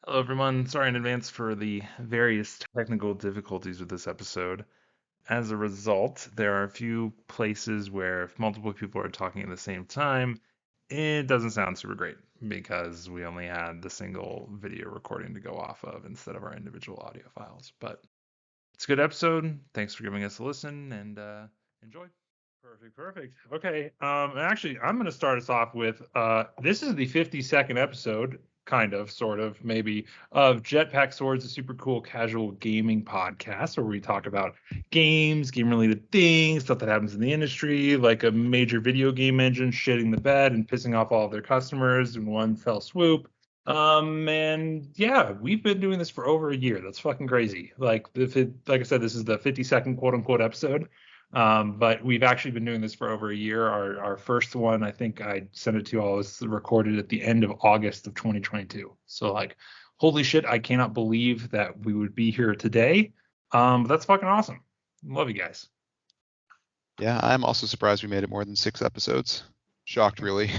Hello, everyone. Sorry in advance for the various technical difficulties with this episode. As a result, there are a few places where if multiple people are talking at the same time, it doesn't sound super great because we only had the single video recording to go off of instead of our individual audio files. But it's a good episode. Thanks for giving us a listen and enjoy. Perfect, perfect. Okay. And actually, I'm going to start us off with this is the 52nd episode, kind of, sort of, maybe, of Jetpack Swords, a super cool casual gaming podcast where we talk about games, game related things, stuff that happens in the industry, like a major video game engine shitting the bed and pissing off all of their customers in one fell swoop. And yeah, we've been doing this for over a year. That's fucking crazy. Like I said, this is the 52nd quote unquote episode. But we've actually been doing this for over a year. Our first one, I think I sent it to you all, was recorded at the end of August of 2022. So like, holy shit, I cannot believe that we would be here today. But that's fucking awesome. Love you guys. Yeah, I'm also surprised we made it more than 6 episodes. Shocked, really.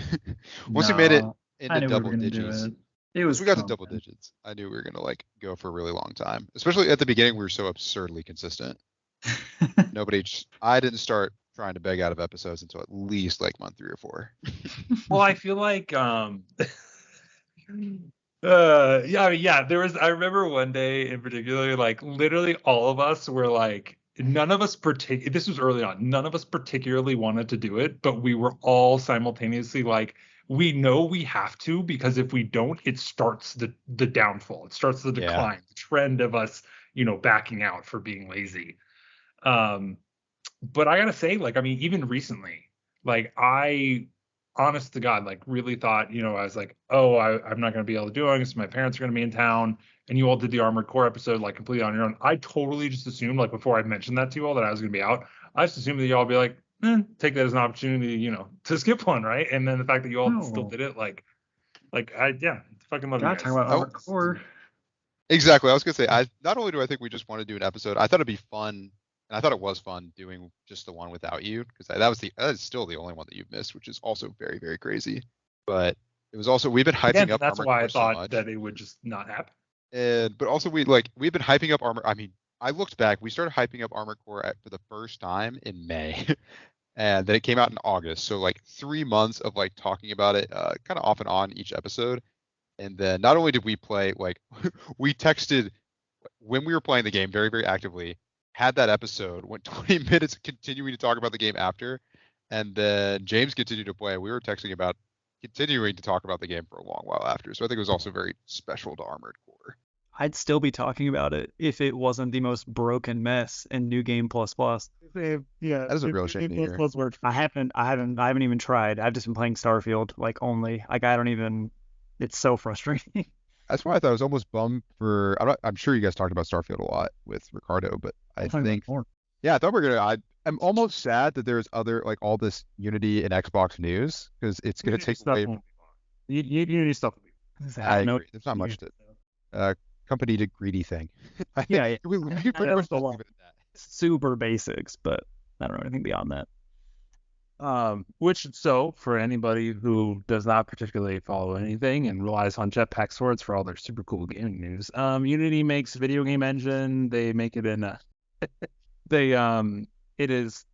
Once we made it No, I into knew we were double gonna do digits, it. It once was we got to double coming. digits, I knew we were gonna go for a really long time. Especially at the beginning, we were so absurdly consistent. I didn't start trying to beg out of episodes until at least like month 3 or 4. Well, I feel like yeah, I mean, yeah, I remember one day in particular, like literally all of us were like, none of us this was early on, none of us particularly wanted to do it, but we were all simultaneously like, we know we have to, because if we don't, it starts the downfall. It starts the Yeah. decline, the trend of us, backing out for being lazy. Um, but I gotta say, like, I mean, even recently, like, honest to God, like, really thought, I was like, oh, I'm not gonna be able to do it because my parents are gonna be in town, and you all did the Armored Core episode like completely on your own. I totally just assumed, like, before I mentioned that to you all that I was gonna be out, I just assumed that y'all be like, take that as an opportunity, to skip one, right? And then the fact that you all still No, did it, yeah, fucking love you gotta talk guys. about Oh, Armored Core. exactly. I was gonna say, I not only do I think we just want to do an episode, I thought it'd be fun, and I thought it was fun doing just the one without you, because that is still the only one that you've missed, which is also very, very crazy. But it was also we've been hyping Again, up that's Armored why I Core so thought much. that it would just not happen. And but also we've been hyping up Armor. I mean, I looked back. We started hyping up Armored Core for the first time in May, and then it came out in August. So like 3 months of like talking about it, kind of off and on each episode. And then not only did we play, like we texted when we were playing the game very, very actively. Had that episode, went 20 minutes continuing to talk about the game after, and then James continued to play. We were texting about continuing to talk about the game for a long while after. So I think it was also very special to Armored Core. I'd still be talking about it if it wasn't the most broken mess in New Game Plus Plus. Yeah, That is a it, real it, shame it to plus hear. plus worked. I haven't even tried. I've just been playing Starfield like only. Like I don't even. It's so frustrating. That's why I thought I was almost bummed for. I'm sure you guys talked about Starfield a lot with Ricardo, but I I'm talking about think, more. yeah, I thought we are gonna. I'm almost sad that there's other like all this Unity and Xbox news because it's gonna Unity take stuff away. won't be fun. Unity stuff will be I No. agree. There's not much Yeah. to company to greedy thing. I think Yeah. we fun. pretty That much was a just lot. leave it at that. Super basics, but I don't know anything beyond that. So for anybody who does not particularly follow anything and relies on Jetpack Swords for all their super cool gaming news, Unity makes video game engine. They make it in a they it is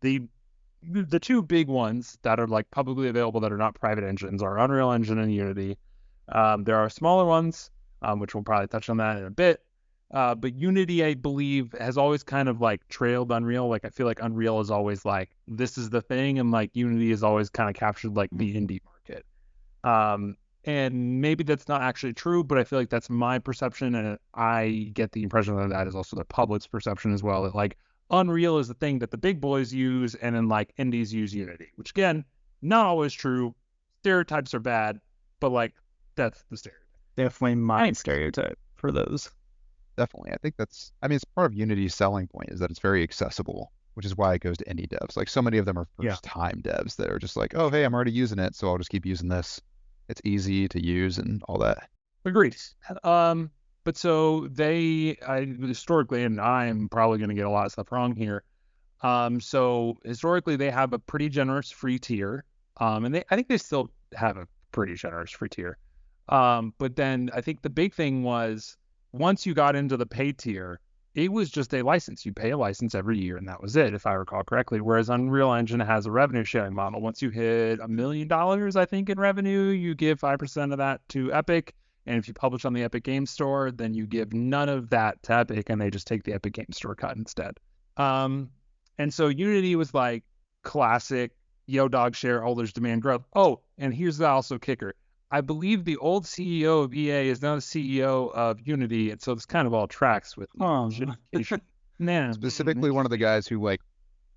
the two big ones that are like publicly available that are not private engines are Unreal Engine and Unity. There are smaller ones, which we'll probably touch on that in a bit. But Unity, I believe, has always kind of like trailed Unreal. Like I feel like Unreal is always like this is the thing, and like Unity is always kind of captured like the indie market. Um, and maybe that's not actually true, but I feel like that's my perception, and I get the impression that that is also the public's perception as well. That like Unreal is the thing that the big boys use, and then like indies use Unity, which again, not always true. Stereotypes are bad, but like that's the stereotype. Definitely my stereotype for those. Definitely. I think that's, I mean, it's part of Unity's selling point is that it's very accessible, which is why it goes to indie devs. Like so many of them are Yeah. first time devs that are just like, oh, hey, I'm already using it, so I'll just keep using this. It's easy to use and all that. Agreed. But so historically, and I'm probably going to get a lot of stuff wrong here. So historically, they have a pretty generous free tier. And I think they still have a pretty generous free tier. But then I think the big thing was once you got into the pay tier, it was just a license. You pay a license every year, and that was it, if I recall correctly. Whereas Unreal Engine has a revenue sharing model. Once you hit $1 million, I think, in revenue, you give 5% of that to Epic. And if you publish on the Epic Game Store, then you give none of that to Epic, and they just take the Epic Game Store cut instead. And so Unity was like classic, yo, dog share, there's demand growth. Oh, and here's the also kicker. I believe the old CEO of EA is now the CEO of Unity, and so this kind of all tracks with Specifically, one of the guys who like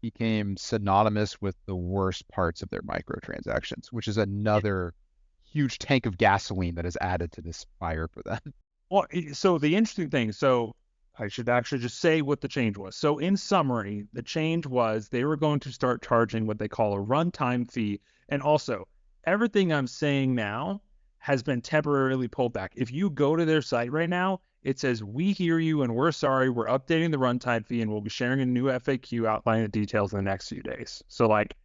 became synonymous with the worst parts of their microtransactions, which is another huge tank of gasoline that is added to this fire for them. Well, so the interesting thing, so I should actually just say what the change was. So in summary, the change was they were going to start charging what they call a runtime fee, and also everything I'm saying now has been temporarily pulled back. If you go to their site right now, it says, "We hear you and we're sorry. We're updating the runtime fee and we'll be sharing a new FAQ outlining the details in the next few days." So like,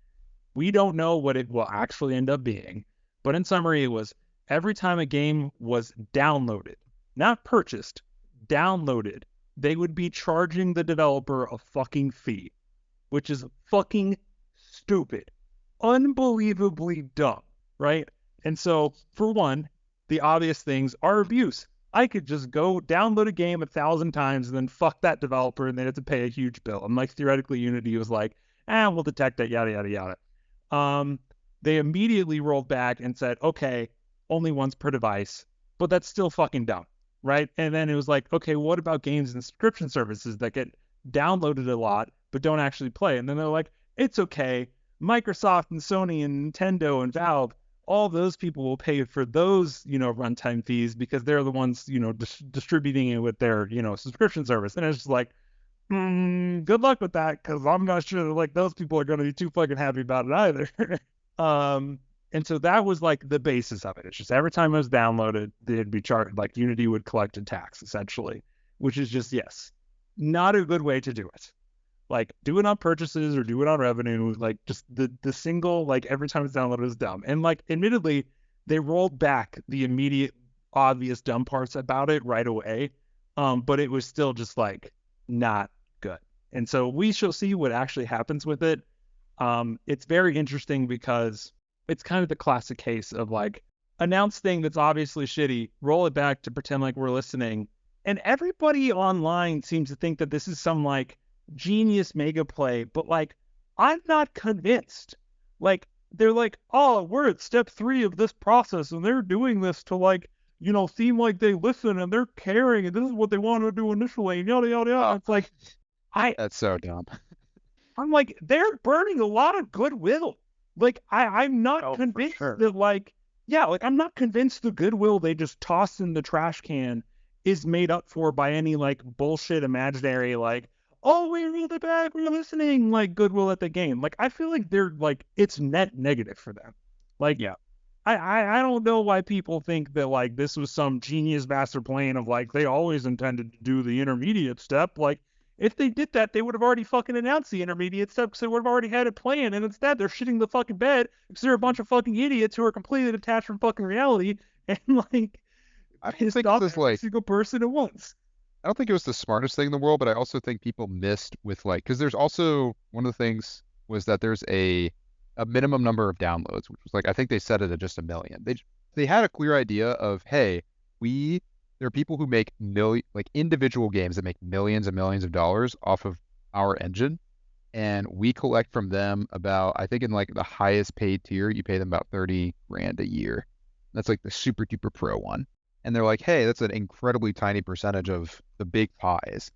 we don't know what it will actually end up being. But in summary, it was every time a game was downloaded, not purchased, downloaded, they would be charging the developer a fucking fee, which is fucking stupid, unbelievably dumb, right? And so, for one, the obvious things are abuse. I could just go download a game 1,000 times and then fuck that developer and they have to pay a huge bill. And like theoretically, Unity was like, we'll detect that, yada, yada, yada. They immediately rolled back and said, okay, only once per device, but that's still fucking dumb, right? And then it was like, okay, what about games and subscription services that get downloaded a lot but don't actually play? And then they're like, it's okay. Microsoft and Sony and Nintendo and Valve, all those people will pay for those, runtime fees because they're the ones, distributing it with their, subscription service. And it's just like, good luck with that, because I'm not sure that like those people are going to be too fucking happy about it either. And so that was like the basis of it. It's just every time it was downloaded, they'd be charged, like Unity would collect a tax essentially, which is just, yes, not a good way to do it. Like, do it on purchases or do it on revenue. Like, just the single, like, every time it's downloaded is dumb. And, like, admittedly, they rolled back the immediate, obvious dumb parts about it right away. But it was still just, like, not good. And so we shall see what actually happens with it. It's very interesting because it's kind of the classic case of, like, announce thing that's obviously shitty, roll it back to pretend like we're listening. And everybody online seems to think that this is some, like, genius mega play, but like, I'm not convinced. Like, they're like, oh, we're at step 3 of this process and they're doing this to like, seem like they listen and they're caring and this is what they wanted to do initially and yada yada yada. It's like, That's so dumb. I'm like, they're burning a lot of goodwill. Like, I'm not convinced that like, yeah, like I'm not convinced the goodwill they just toss in the trash can is made up for by any like bullshit imaginary like, oh, we rolled it back, we're listening, like, goodwill at the game. Like, I feel like they're, like, it's net negative for them. Like, yeah, I don't know why people think that, like, this was some genius master plan of, like, they always intended to do the intermediate step. Like, if they did that, they would have already fucking announced the intermediate step because they would have already had it planned, and instead they're shitting the fucking bed because they're a bunch of fucking idiots who are completely detached from fucking reality and, like, pissed off every single person at once. I don't think it was the smartest thing in the world, but I also think people missed with like, because there's also one of the things was that there's a minimum number of downloads, which was like, I think they set it at just 1 million. They had a clear idea of, hey, there are people who make individual games that make millions and millions of dollars off of our engine, and we collect from them about, I think in like the highest paid tier, you pay them about 30 grand a year. That's like the super duper pro one. And they're like, hey, that's an incredibly tiny percentage of the big pies.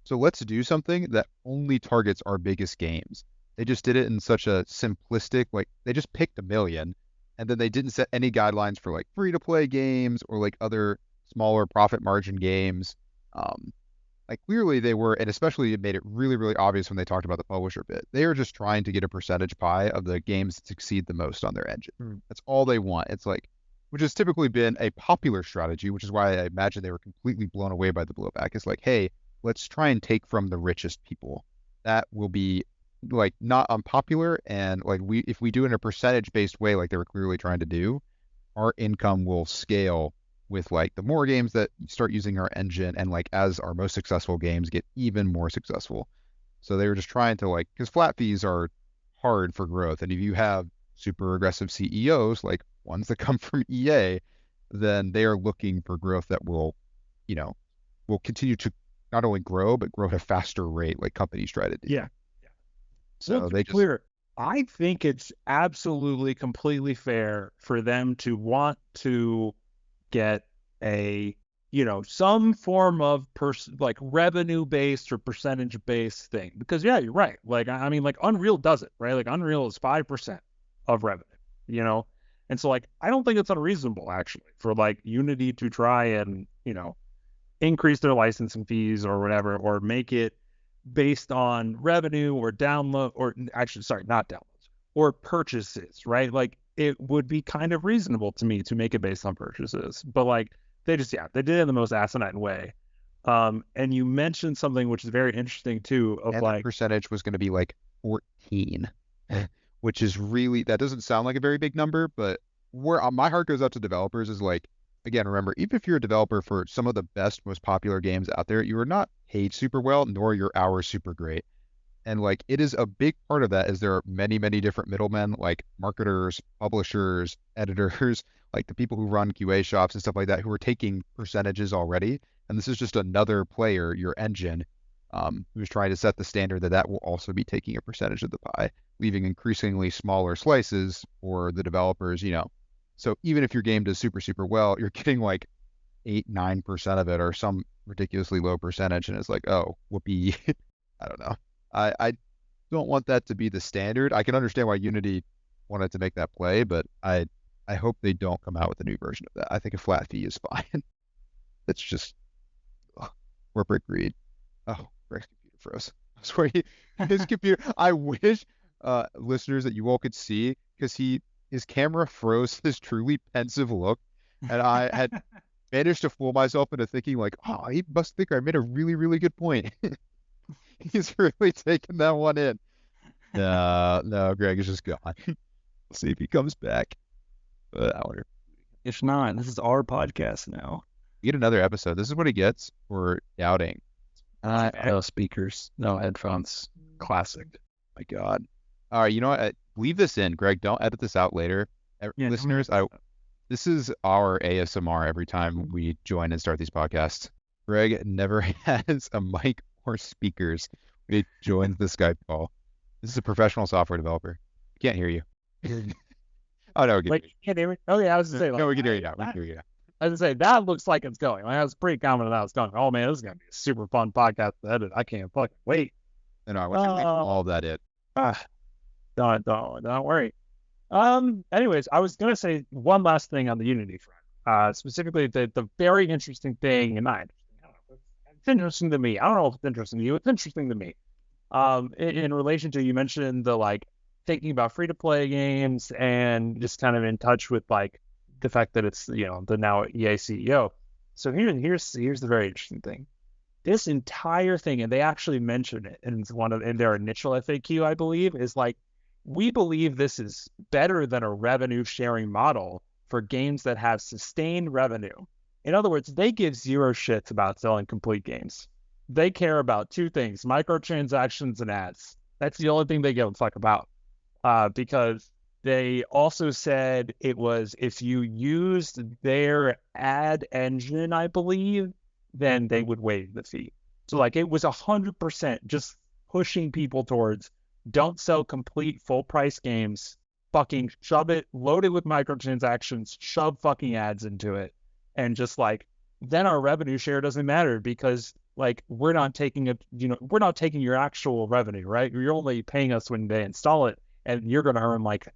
So let's do something that only targets our biggest games. They just did it in such a simplistic, like they just picked 1 million and then they didn't set any guidelines for like free to play games or like other smaller profit margin games. Like clearly they were, and especially it made it really, really obvious when they talked about the publisher bit. They are just trying to get a percentage pie of the games that succeed the most on their engine. That's all they want. It's like, which has typically been a popular strategy, which is why I imagine they were completely blown away by the blowback. It's like, hey, let's try and take from the richest people. That will be like not unpopular, and like if we do it in a percentage based way like they were clearly trying to do, our income will scale with like the more games that start using our engine, and like as our most successful games get even more successful. So they were just trying to like, because flat fees are hard for growth, and if you have super aggressive CEOs like ones that come from EA, then they are looking for growth that will, you know, will continue to not only grow but grow at a faster rate like companies try to do. Yeah. So Well, to they be just clear, I think it's absolutely completely fair for them to want to get a, some form of like revenue based or percentage based thing. Because yeah, you're right. Like I mean, like Unreal does it, right? Like Unreal is 5% of revenue, you know? And so like I don't think it's unreasonable actually for like Unity to try and, increase their licensing fees or whatever, or make it based on revenue or download, or actually, sorry, not downloads, or purchases, right? Like it would be kind of reasonable to me to make it based on purchases, but like they just, they did it in the most asinine way. And you mentioned something which is very interesting too, of and the like, percentage was going to be like 14, which is really, that doesn't sound like a very big number, but where my heart goes out to developers is like, again, remember, even if you're a developer for some of the best, most popular games out there, you are not paid super well, nor your hours super great. And like, it is a big part of that is there are many, many different middlemen, like marketers, publishers, editors, like the people who run QA shops and stuff like that, who are taking percentages already. And this is just another player, your engine, who's trying to set the standard that that will also be taking a percentage of the pie, leaving increasingly smaller slices for the developers, So even if your game does super, super well, you're getting like 8-9% of it or some ridiculously low percentage. And it's like, oh, whoopee. I don't know. I don't want that to be the standard. I can understand why Unity wanted to make that play, but I hope they don't come out with a new version of that. I think a flat fee is fine. It's just corporate greed. Oh, Greg's computer froze. I swear his computer. I wish listeners that you all could see, because his camera froze this truly pensive look, and I had managed to fool myself into thinking like, oh, he must think I made a really, really good point. He's really taking that one in. No, Greg is just gone. We'll see if he comes back. But I wonder. If not, this is our podcast now. We get another episode. This is what he gets for doubting. no speakers, no headphones. Classic. My God. All right, you know what? Leave this in, Greg. Don't edit this out later. Yeah, Listeners, this is our ASMR every time we join and start these podcasts. Greg never has a mic or speakers when he joins the Skype call. This is a professional software developer. Can't hear you. Oh, no, we can Like, hear you. can't hear me? Oh yeah, I was gonna say, like, No, we can hear you now. We can hear you now. I was gonna say that looks like it's going. Like, I was pretty confident that was going. Oh man, this is gonna be a super fun podcast to edit. I can't fucking wait. No, I want to leave all that in. Don't worry. Anyways, I was gonna say one last thing on the Unity front. Specifically the very interesting thing, and it's interesting to me. I don't know if it's interesting to you. It's interesting to me. In relation to, you mentioned the like thinking about free to play games and just kind of in touch with like the fact that it's, the now EA CEO. So here's the very interesting thing. This entire thing, and they actually mentioned it in their initial FAQ, I believe, is like, we believe this is better than a revenue sharing model for games that have sustained revenue. In other words, they give zero shits about selling complete games. They care about two things: microtransactions and ads. That's the only thing they give a fuck about. Because they also said it was, if you used their ad engine, I believe, then they would waive the fee. So like it was 100% just pushing people towards, don't sell complete full price games, fucking shove it, load it with microtransactions, shove fucking ads into it, and just like, then our revenue share doesn't matter, because like we're not taking your actual revenue, right? You're only paying us when they install it, and you're going to earn like,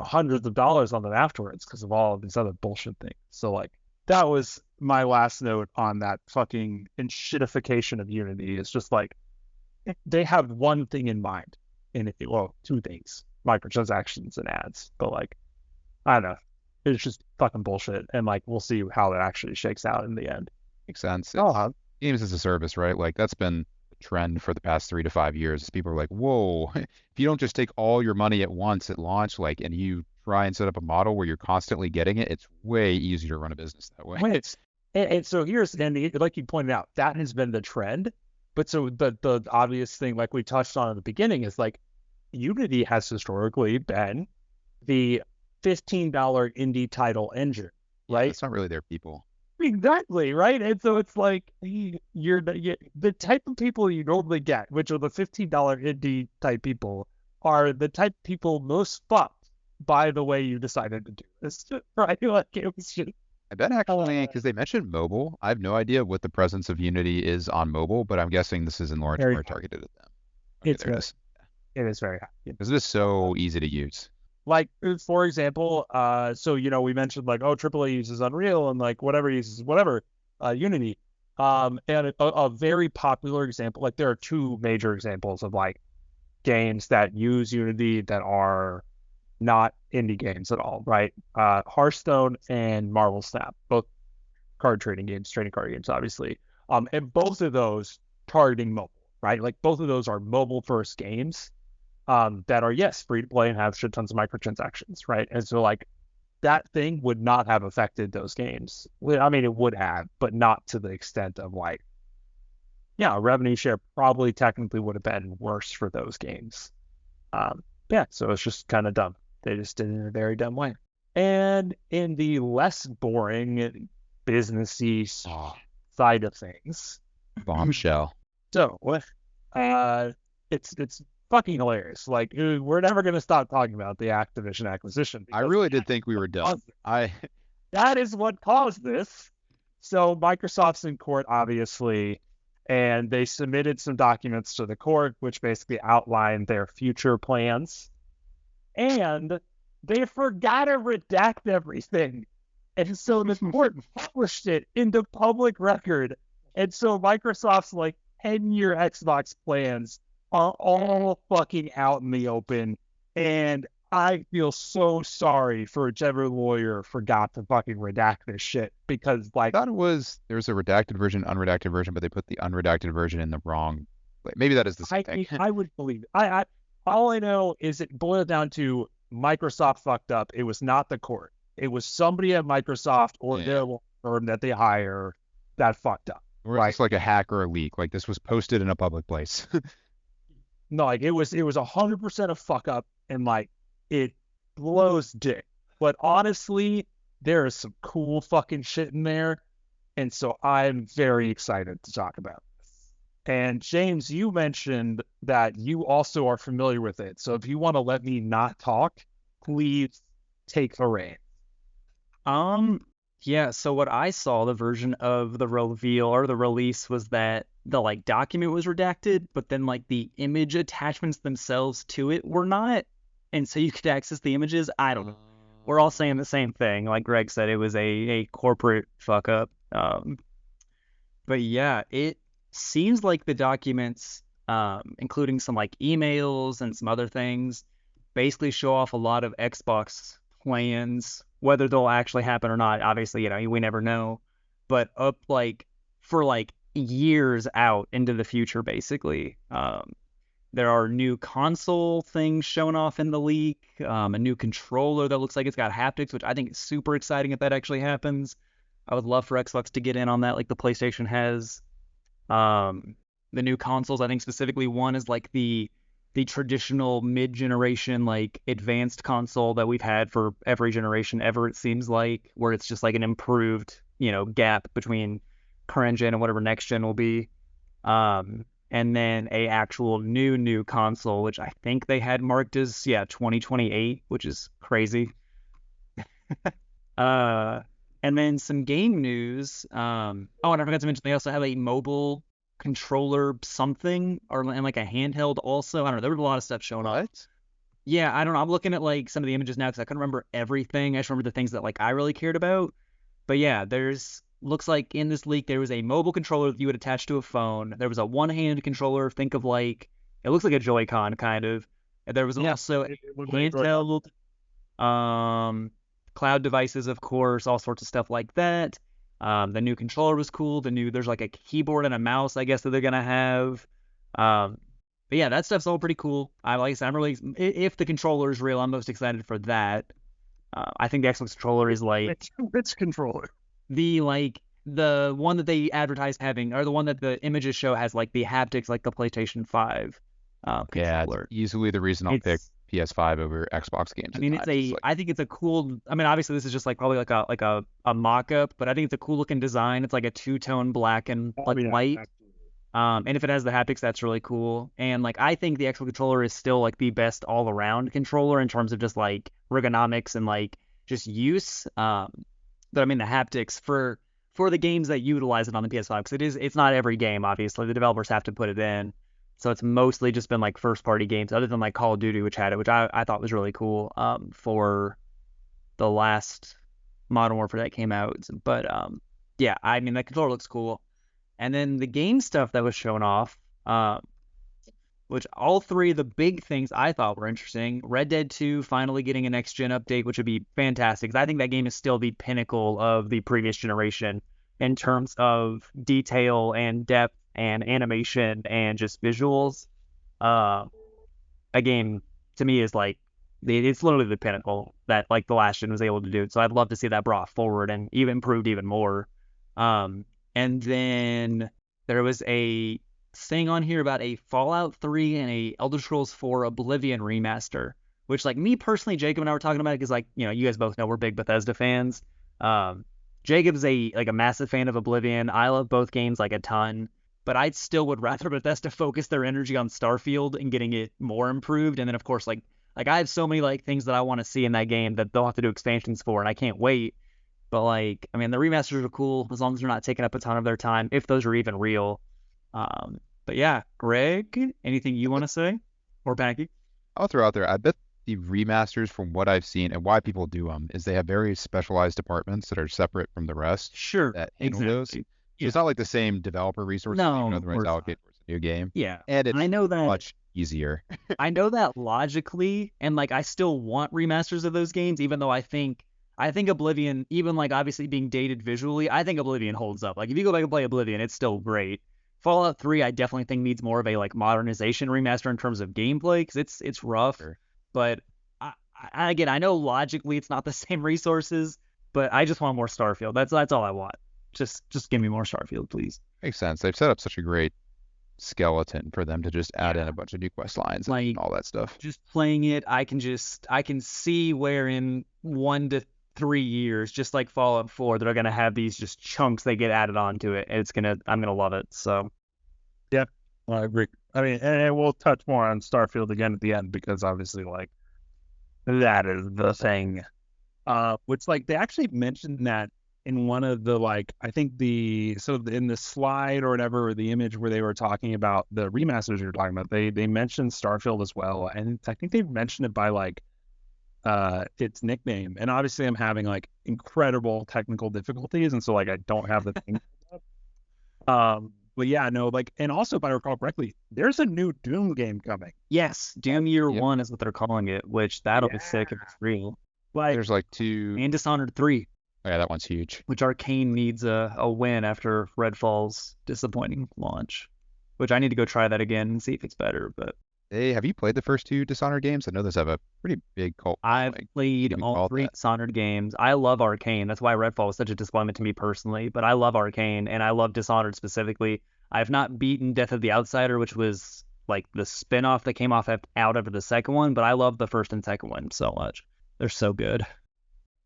hundreds of dollars on them afterwards because of all of these other bullshit things. So like, that was my last note on that fucking shitification of Unity. It's just like, they have one thing in mind, and two things: microtransactions and ads. But like, I don't know, it's just fucking bullshit, and like, we'll see how it actually shakes out in the end. Makes sense. Games as a service, right? Like that's been a trend for the past 3 to 5 years. People are like, whoa, if you don't just take all your money at once at launch, like, and you try and set up a model where you're constantly getting it, it's way easier to run a business that way. And so here's, and like you pointed out, that has been the trend. But so the obvious thing, like we touched on at the beginning, is like Unity has historically been the $15 indie title engine, right? It's not really their people. Exactly, right? And so it's like you're the type of people you normally get, which are the $15 indie type people, are the type of people most fucked by the way you decided to do this, right? Like it was just, I bet actually, because they mentioned mobile, I have no idea what the presence of Unity is on mobile, but I'm guessing this is in large Very part high. targeted at them. Okay, It's there it very, is. it is very high. Because it is so easy to use. Like for example, so we mentioned like AAA uses Unreal and like whatever uses whatever, Unity. And a very popular example, like there are two major examples of like games that use Unity that are not indie games at all, right? Hearthstone and Marvel Snap, both card trading games, trading card games, obviously. And both of those targeting mobile, right? Like both of those are mobile first games. That are, yes, free to play and have shit tons of microtransactions, right? And so like that thing would not have affected those games. I mean, it would have, but not to the extent of like, yeah, revenue share probably technically would have been worse for those games. Yeah, so it's just kind of dumb. They just did it in a very dumb way. And in the less boring businessy side of things, Bombshell. so it's fucking hilarious. Like we're never gonna stop talking about the Activision acquisition. I really did think we were done. That is what caused this. So Microsoft's in court, obviously, and they submitted some documents to the court, which basically outlined their future plans. And they forgot to redact everything. And so the court published it in the public record. And so Microsoft's like 10-year Xbox plans are all fucking out in the open. And I feel so sorry for whichever lawyer forgot to fucking redact this shit, because like I thought it was there's a redacted version, unredacted version, but they put the unredacted version in the wrong. Maybe that is the same thing. I would believe it. I all I know is it boiled down to Microsoft fucked up. It was not the court. It was somebody at Microsoft or their law firm that they hire that fucked up. Or it's like a hack or a leak. Like this was posted in a public place. No, like it was 100% a fuck up, and like it blows dick. But honestly, there is some cool fucking shit in there, and so I'm very excited to talk about this. And James, you mentioned that you also are familiar with it, so if you want to let me not talk, please take the reins. Yeah, so what I saw, the version of the reveal or the release, was that the like document was redacted, but then like the image attachments themselves to it were not. And so you could access the images. I don't know. We're all saying the same thing. Like Greg said, it was a corporate fuck up. But yeah, it seems like the documents, including some like emails and some other things, basically show off a lot of Xbox plans. Whether they'll actually happen or not, obviously, we never know. But up like for like years out into the future, basically. There are new console things shown off in the leak, a new controller that looks like it's got haptics, which I think is super exciting if that actually happens. I would love for Xbox to get in on that like the PlayStation has. The new consoles, I think specifically one is like the traditional mid-generation like advanced console that we've had for every generation ever, it seems like, where it's just like an improved, gap between current gen and whatever next gen will be. And then a actual new console, which I think they had marked as 2028, which is crazy. And then some game news. And I forgot to mention they also have a mobile controller something, and like a handheld also. I don't know. There was a lot of stuff showing up. Yeah, I don't know. I'm looking at like some of the images now because I couldn't remember everything. I just remember the things that like I really cared about. But yeah, looks like in this leak there was a mobile controller that you would attach to a phone. There was a one-handed controller. Think of like it looks like a Joy-Con kind of. And there was also handheld, cloud devices, of course, all sorts of stuff like that. The new controller was cool. There's like a keyboard and a mouse, I guess, that they're gonna have. But yeah, that stuff's all pretty cool. I'm really, if the controller is real, I'm most excited for that. I think the Xbox controller is like Which controller? the one that they advertise having, or the one that the images show has like the haptics, like the PlayStation 5 Yeah, it's controller. easily the reason I'll pick It's PS5 over Xbox games I at mean, times. It's like, I think it's a cool. I mean, obviously this is just like probably like a mock-up, but I think it's a cool looking design. It's like a two-tone black and like white. And if it has the haptics, that's really cool. And like I think the Xbox controller is still like the best all-around controller in terms of just like ergonomics and like just use. But I mean the haptics for the games that utilize it on the PS5, because it's not every game. Obviously, the developers have to put it in. So it's mostly just been like first party games, other than like Call of Duty, which had it, which I thought was really cool for the last Modern Warfare that came out. But yeah, I mean the controller looks cool. And then the game stuff that was shown off, which all three of the big things I thought were interesting. Red Dead 2 finally getting a next gen update, which would be fantastic, because I think that game is still the pinnacle of the previous generation in terms of detail and depth and animation and just visuals. A game to me is like it's literally the pinnacle that like the last gen was able to do. So I'd love to see that brought forward and even improved even more. And then there was a thing on here about a Fallout 3 and a Elder Scrolls 4 Oblivion remaster, which like me personally, Jacob and I were talking about it because like, you know, you guys both know we're big Bethesda fans. Jacob's a massive fan of Oblivion. I love both games like a ton, but I still would rather Bethesda focus their energy on Starfield and getting it more improved. And then of course like I have so many like things that I want to see in that game that they'll have to do expansions for, and I can't wait. But like, I mean, the remasters are cool as long as they're not taking up a ton of their time, if those are even real. But yeah, Greg, anything you want to say? Or Packy? I'll throw out there. I bet the remasters, from what I've seen and why people do them, is they have very specialized departments that are separate from the rest Sure, that handle those. So exactly. it's not like the same developer resources you No, would of otherwise course not. allocate towards a new game, Yeah, and it's I know that. much easier. I know that logically, and like I still want remasters of those games, even though I think Oblivion, even like obviously being dated visually, I think Oblivion holds up. Like if you go back and play Oblivion, it's still great. Fallout 3, I definitely think needs more of a like modernization remaster in terms of gameplay, because it's rough. Sure. But again, I know logically it's not the same resources, but I just want more Starfield. That's all I want. Just give me more Starfield, please. Makes sense. They've set up such a great skeleton for them to just add in a bunch of new quest lines Like, and all that stuff. Just playing it, I can see where in 1 to 3 years, just like Fallout 4, they're gonna have these just chunks they get added onto it, and I'm gonna love it. So Yep, I agree. I mean, and we'll touch more on Starfield again at the end because obviously, like, that is the thing. Which, like, they actually mentioned that in one of the, like, I think in the slide or whatever, or the image where they were talking about the remasters you were talking about, they mentioned Starfield as well, and I think they mentioned it by like its nickname. And obviously, I'm having like incredible technical difficulties, and so like I don't have the thing. But yeah, no, like, and also if I recall correctly, there's a new Doom game coming. yes, Doom Year Yep. 1 is what they're calling it, which that'll be sick if it's real. Like, There's like two. And Dishonored 3, Oh, yeah, that one's huge. which Arcane needs a win after Redfall's disappointing launch, which I need to go try that again and see if it's better. But Hey, have you played the first two Dishonored games? I know those have a pretty big cult I've following. played Even all called 3 that. Dishonored games. I love Arcane. That's why Redfall was such a disappointment to me personally. But I love Arcane, and I love Dishonored specifically. I've not beaten Death of the Outsider, which was like the spin-off that came out after the second one, but I love the first and second one so much. They're so good.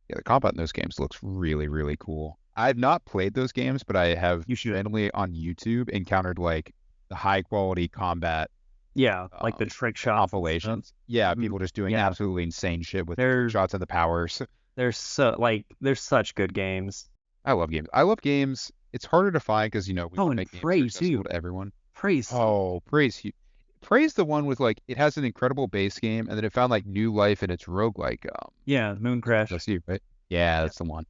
Yeah, the combat in those games looks really, really cool. I've not played those games, but I have You should. randomly on YouTube encountered like the high quality combat Yeah, like the trick shots and stuff. compilations. Yeah, Mhm. people just doing Yeah. absolutely insane shit with They're shots of the powers. they're such good games. I love games. I love games. It's harder to find because we Oh, want to and make games Prey, accessible too. to everyone. Praise. Oh, Praise the one with like it has an incredible base game and then it found like new life in its roguelike. Yeah, Moon Crash. That's you, right? Yeah, that's the one.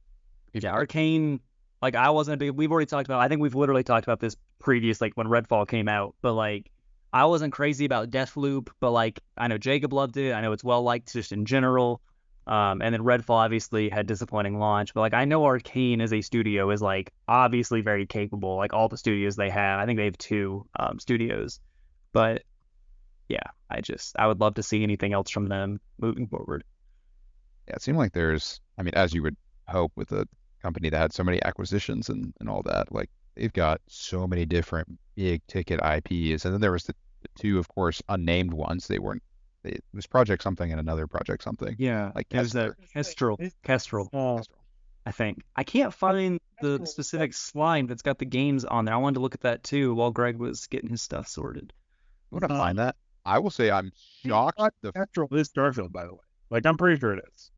Yeah, Arcane, like I wasn't a big, we've already talked about, I think we've literally talked about this previous, like when Redfall came out, but like I wasn't crazy about Deathloop, but like I know Jacob loved it. I know it's well liked just in general. And then Redfall obviously had disappointing launch, but like I know Arcane as a studio is like obviously very capable, like all the studios they have. I think they have 2 studios, but yeah, I would love to see anything else from them moving forward. Yeah, it seemed like there's, I mean, as you would hope with a company that had so many acquisitions and all that, like they've got so many different big ticket IPs. And then there was the two, of course, unnamed ones. They weren't, it was Project something and another Project something, Yeah, like it was a Kestrel. Kestrel, Kestrel. I think. I can't find the specific slime that's got the games on there. I wanted to look at that too while Greg was getting his stuff sorted. You want to find that? I will say I'm shocked. Kestrel is Starfield, by the way. Like, I'm pretty sure it is.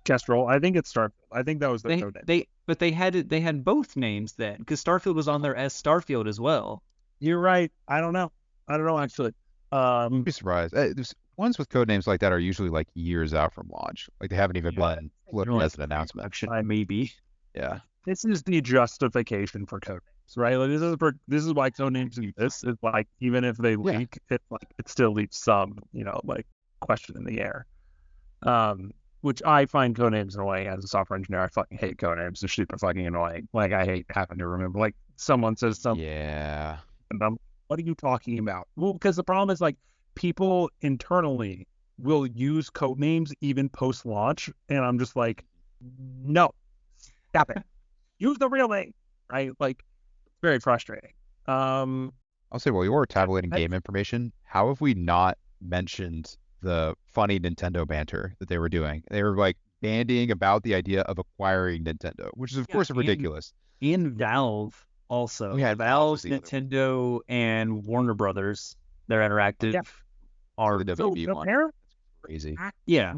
Kestrel. I think it's Starfield. I think that was the code name. But they had both names then, because Starfield was on there as Starfield as well. You're right. I don't know actually. I'd be surprised. There's ones with code names like that are usually like years out from launch. Like they haven't even been floated as an announcement. Maybe. Yeah. This is the justification for code names, right? Like this is why code names exist. It's like even if they leak, it still leaves some, like question in the air. Which I find code names annoying as a software engineer. I fucking hate code names. They're super fucking annoying. Like I hate having to remember. Like someone says something. Yeah. And I'm, what are you talking about? Well, because the problem is like people internally will use code names even post launch, and I'm just like, no, stop it. Use the real name, right? Like, very frustrating. I'll say, while you were tabulating game information, how have we not mentioned the funny Nintendo banter that they were doing? They were like bandying about the idea of acquiring Nintendo, which is of course ridiculous. And Valve also. Yeah, Valve, Nintendo, and Warner Brothers, their interactive are the WB one. That's crazy. Yeah.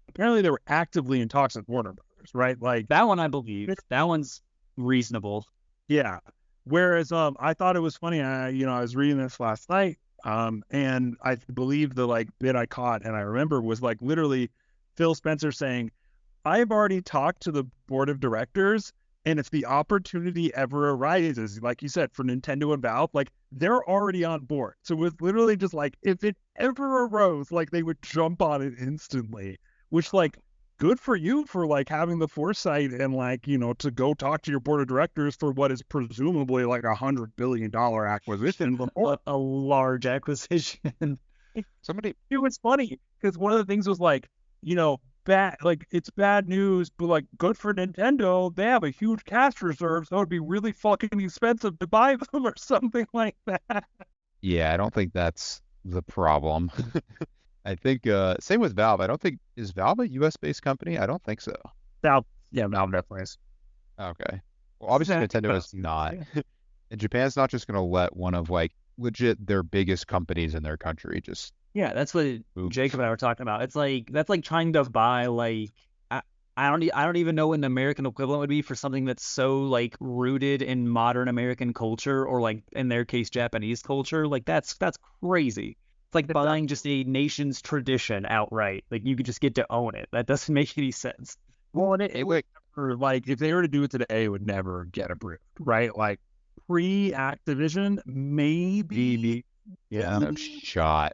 Apparently they were actively in talks with Warner Brothers, right? Like that one, I believe. That one's reasonable. Yeah. Whereas I thought it was funny. I was reading this last night, and I believe the bit I caught and I remember was like literally Phil Spencer saying, "I've already talked to the board of directors, and if the opportunity ever arises, like you said, for Nintendo and Valve, like they're already on board." So it was literally just like if it ever arose, like they would jump on it instantly, which good for you for having the foresight and to go talk to your board of directors for what is presumably $100 billion acquisition. But a large acquisition. It was funny because one of the things was bad, it's bad news, but good for Nintendo. They have a huge cash reserve, so it'd be really fucking expensive to buy them or something like that. Yeah, I don't think that's the problem. I think same with Valve. I don't think, is Valve a US-based company? I don't think so. Valve definitely is. Okay. Well, obviously Nintendo is not. And Japan's not just going to let one of legit their biggest companies in their country just. Yeah, that's what Jacob and I were talking about. It's that's like trying to buy I don't even know what an American equivalent would be for something that's so rooted in modern American culture or in their case Japanese culture. That's crazy. It's like buying just a nation's tradition outright. You could just get to own it. That doesn't make any sense. Well, and it would if they were to do it today, it would never get approved, right? Pre-Activision, maybe. Yeah. No shot.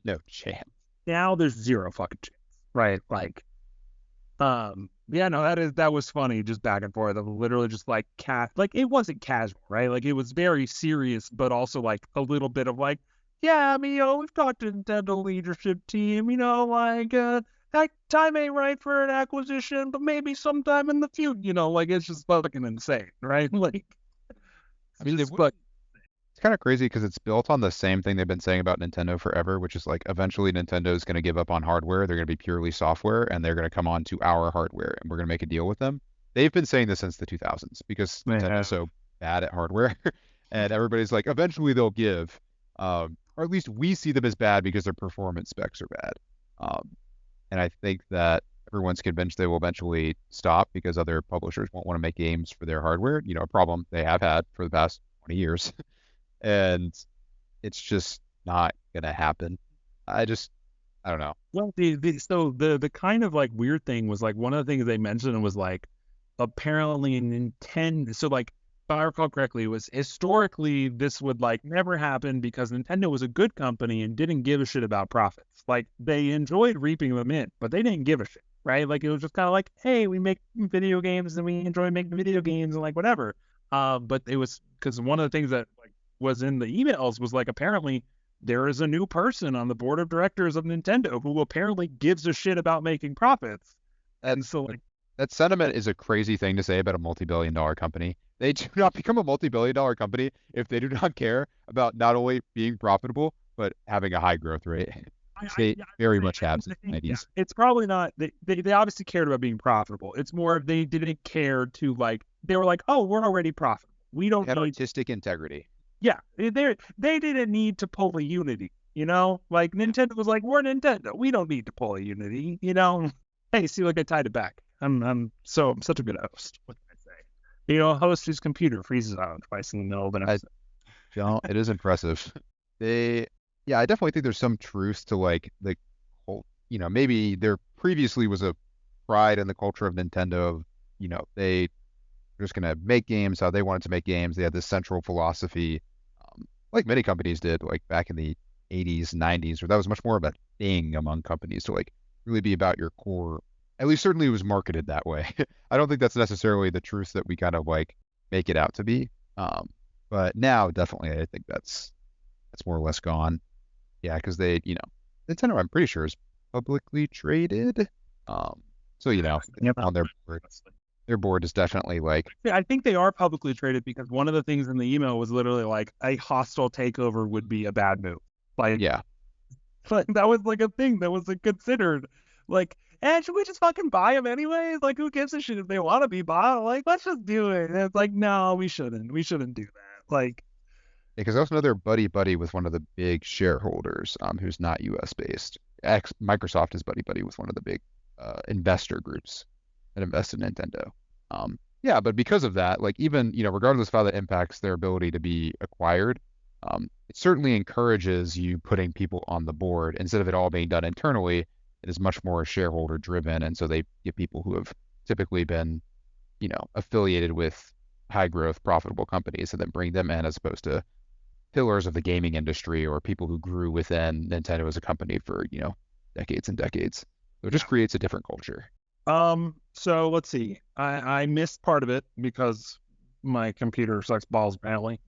No chance. Now there's zero fucking chance, right? Yeah, no, that was funny, just back and forth. Of literally just it wasn't casual, right? It was very serious, but also a little bit of yeah, I mean, we've talked to Nintendo leadership team, that time ain't right for an acquisition, but maybe sometime in the future, it's just fucking insane, right? I mean, it's kind of crazy because it's built on the same thing they've been saying about Nintendo forever, which is eventually Nintendo is going to give up on hardware. They're going to be purely software, and they're going to come on to our hardware, and we're going to make a deal with them. They've been saying this since the 2000s because Nintendo's so bad at hardware, and everybody's eventually they'll give. Or at least we see them as bad because their performance specs are bad. And I think that everyone's convinced they will eventually stop because other publishers won't want to make games for their hardware. A problem they have had for the past 20 years. And it's just not going to happen. I don't know. Well, the kind of weird thing was one of the things they mentioned was apparently Nintendo. So if I recall correctly, it was historically this would never happen because Nintendo was a good company and didn't give a shit about profits. They enjoyed reaping them in, but they didn't give a shit, right? It was just kind of hey, we make video games and we enjoy making video games and whatever. But it was because one of the things that was in the emails was apparently there is a new person on the board of directors of Nintendo who apparently gives a shit about making profits. And so, like, That sentiment is a crazy thing to say about a multi-billion-dollar company. They do not become a multi-billion-dollar company if they do not care about not only being profitable, but having a high growth rate. They very much have since the 90s. it's probably not, they obviously cared about being profitable. It's more they didn't care to, like, they were like, oh, we're already profitable. We don't Had need, artistic integrity. yeah, they didn't need to pull a Unity, you know? Like, Nintendo was like, we're Nintendo. We don't need to pull a Unity, you know? Hey, see, like, I tied it back. I'm such a good host. What can I say? You know, a host whose computer freezes on twice in the middle of an episode. It is impressive. Yeah, I definitely think there's some truth to like the whole, maybe there previously was a pride in the culture of Nintendo of, they were just gonna make games how they wanted to make games. They had this central philosophy, like many companies did, like back in the 80s, 90s, where that was much more of a thing among companies to like really be about your core. At least certainly it was marketed that way. I don't think that's necessarily the truth that we kind of like make it out to be. But now definitely I think that's more or less gone. Yeah, because Nintendo, I'm pretty sure is publicly traded. So Yep. on their board is definitely like, I think they are publicly traded because one of the things in the email was literally like a hostile takeover would be a bad move. Like, yeah, like that was like a thing that was like, considered. Like, should we just fucking buy them anyways? Like, who gives a shit if they want to be bought? Like, let's just do it. And it's like, no, we shouldn't. We shouldn't do that. Like, because I also know they're buddy with one of the big shareholders, who's not U.S. based. Microsoft is buddy with one of the big investor groups that invest in Nintendo. Yeah, but because of that, like even regardless of how that impacts their ability to be acquired, it certainly encourages you putting people on the board instead of it all being done internally. It is much more shareholder driven, and so they get people who have typically been, affiliated with high growth, profitable companies, and then bring them in as opposed to pillars of the gaming industry or people who grew within Nintendo as a company for, decades and decades. So it just creates a different culture. so let's see. I missed part of it because my computer sucks balls apparently.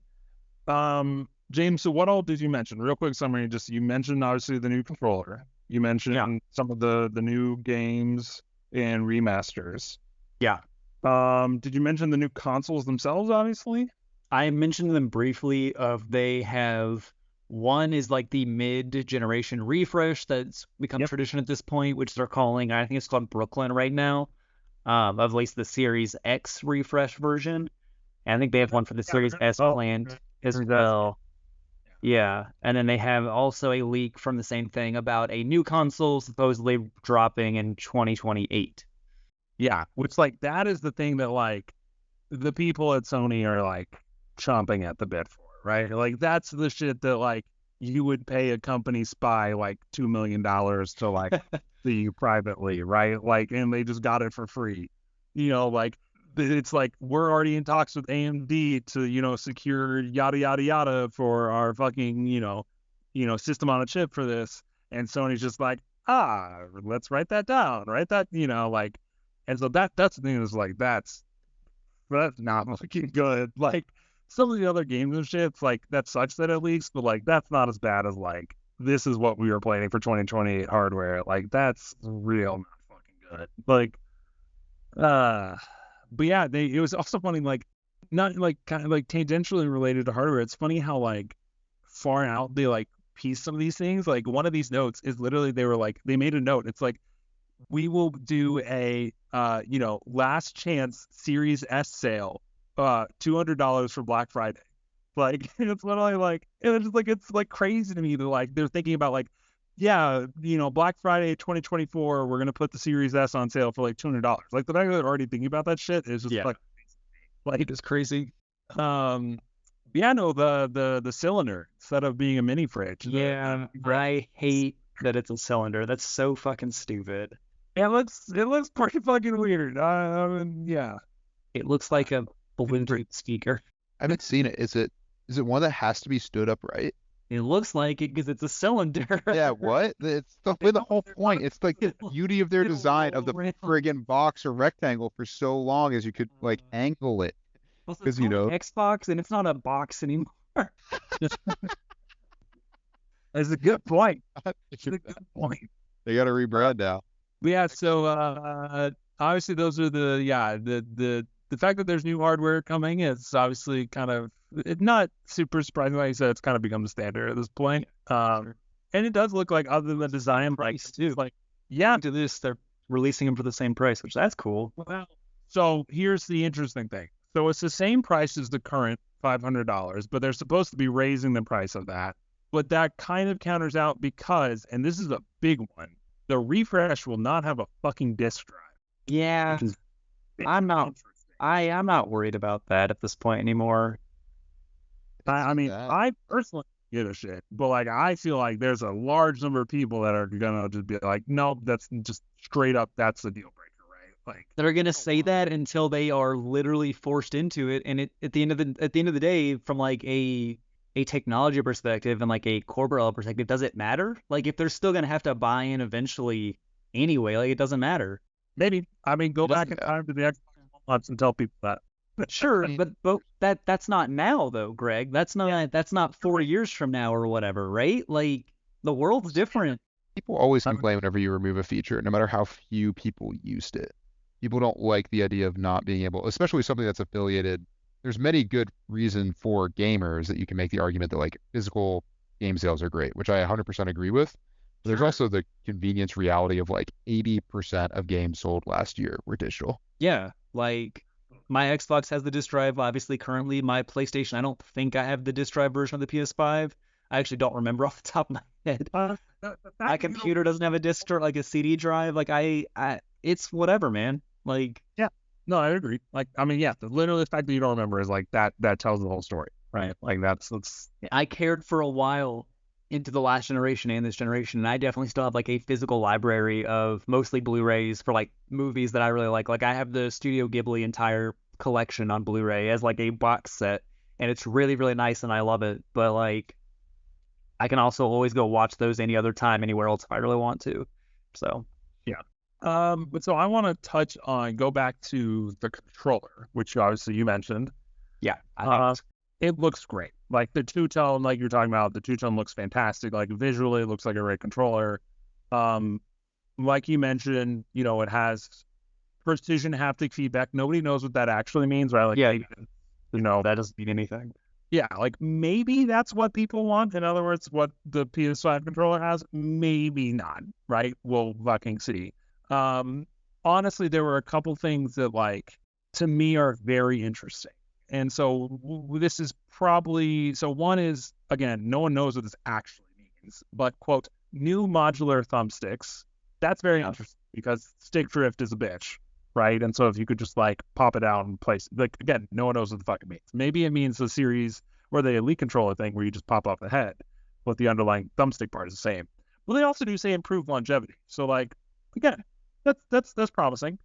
James, so what all did you mention? Real quick summary, just you mentioned obviously the new controller. You mentioned some of the new games and remasters. Yeah. Did you mention the new consoles themselves, obviously? I mentioned them briefly. They have one is like the mid-generation refresh that's become tradition at this point, which they're calling, I think it's called Brooklyn right now, of at least the Series X refresh version. And I think they have one for the Series S planned as well. Yeah, and then they have also a leak from the same thing about a new console supposedly dropping in 2028. Yeah, which like that is the thing that like the people at Sony are like chomping at the bit for, right? Like that's the shit that like you would pay a company spy like $2 million to like see you privately, right? Like, and they just got it for free. Like it's like we're already in talks with AMD to, secure yada yada yada for our fucking, system on a chip for this. And Sony's just like, let's write that down, right? That, like, and so that's the thing is like that's not looking good. Like some of the other games and shit, it's like that sucks that it leaks, but like that's not as bad as like this is what we were planning for 2028 hardware. Like that's real not fucking good. Like, but yeah, it was also funny, like not like kind of like tangentially related to hardware. It's funny how like far out they like piece some of these things. Like one of these notes is literally they were like they made a note. It's like we will do a last chance Series S sale, $200 for Black Friday. Like it's literally like it's just like it's like crazy to me that like they're thinking about like Black Friday 2024 we're gonna put the Series S on sale for like $200. Like the fact that they're already thinking about that shit is just like it's crazy. Yeah, no, the cylinder instead of being a mini fridge. Yeah, I hate that it's a cylinder. That's so fucking stupid. It looks pretty fucking weird. I mean, yeah. It looks like a Bluetooth speaker. I haven't seen it. Is it one that has to be stood upright? It looks like it because it's a cylinder. Yeah, what? It's the whole point. It's like the beauty of their design of the friggin' box or rectangle for so long as you could like angle it. Because Xbox and it's not a box anymore. That's a good point. It's a good point. They got to rebrand now. But yeah, so obviously those are the fact that there's new hardware coming is obviously kind of not super surprising. Like I said, it's kind of become the standard at this point. And it does look like, other than the design price too, like To this, they're releasing them for the same price, which that's cool. well, so here's the interesting thing. So it's the same price as the current $500, but they're supposed to be raising the price of that. But that kind of counters out because, and this is a big one, the refresh will not have a fucking disk drive. Yeah, Which is I'm not. interesting. I'm not worried about that at this point anymore. I mean, that. I personally give a shit, but like I feel like there's a large number of people that are gonna just be like, no, that's just straight up, that's the deal breaker, right? Like, They're gonna say that until they are literally forced into it, and at the end of the day, from like a technology perspective and like a corporate level perspective, does it matter? Like if they're still gonna have to buy in eventually anyway, like it doesn't matter. maybe, I mean, go It back doesn't- in time to the Xbox One months and tell people that. Sure, mean- but that's not now though, Greg. That's not 4 years from now or whatever, right? Like the world's different. People always I'm- complain whenever you remove a feature, no matter how few people used it. People don't like the idea of not being able, especially something that's affiliated. There's many good reason for gamers that you can make the argument that like physical game sales are great, which I 100% agree with. But there's Sure. also the convenience reality of like 80% of games sold last year were digital. Yeah, like my Xbox has the disk drive, obviously currently. My PlayStation, I don't think I have the disk drive version of the PS5. I actually don't remember off the top of my head. The fact My that you don't- computer doesn't have a disk drive, like a CD drive. Like it's whatever, man. Like No, I agree. Like, I mean, yeah, literally the fact that you don't remember is like that tells the whole story, right? Like that's I cared for a while into the last generation and this generation, and I definitely still have like a physical library of mostly Blu-rays for like movies that I really like. Like I have the Studio Ghibli entire collection on Blu-ray as like a box set, and it's really, really nice and I love it. But like I can also always go watch those any other time anywhere else if I really want to. So but so I want to go back to the controller, which obviously you mentioned. yeah, I think It looks great. Like the two-tone, like you're talking about, the two-tone looks fantastic. Like visually, it looks like a great controller. Like you mentioned, it has precision haptic feedback. Nobody knows what that actually means, right? Like, Yeah. that doesn't mean anything. yeah, like maybe that's what people want. In other words, what the PS5 controller has, maybe not, right? We'll fucking see. Honestly, there were a couple things that, like, to me are very interesting. And so this is probably, so one is, again, no one knows what this actually means, but quote, new modular thumbsticks. That's very interesting because stick drift is a bitch, right? And so if you could just like pop it out and place, like, again, no one knows what the fuck it means. Maybe it means the series or the Elite controller thing where you just pop off the head, but the underlying thumbstick part is the same. Well, they also do say improved longevity. So like, again, that's promising.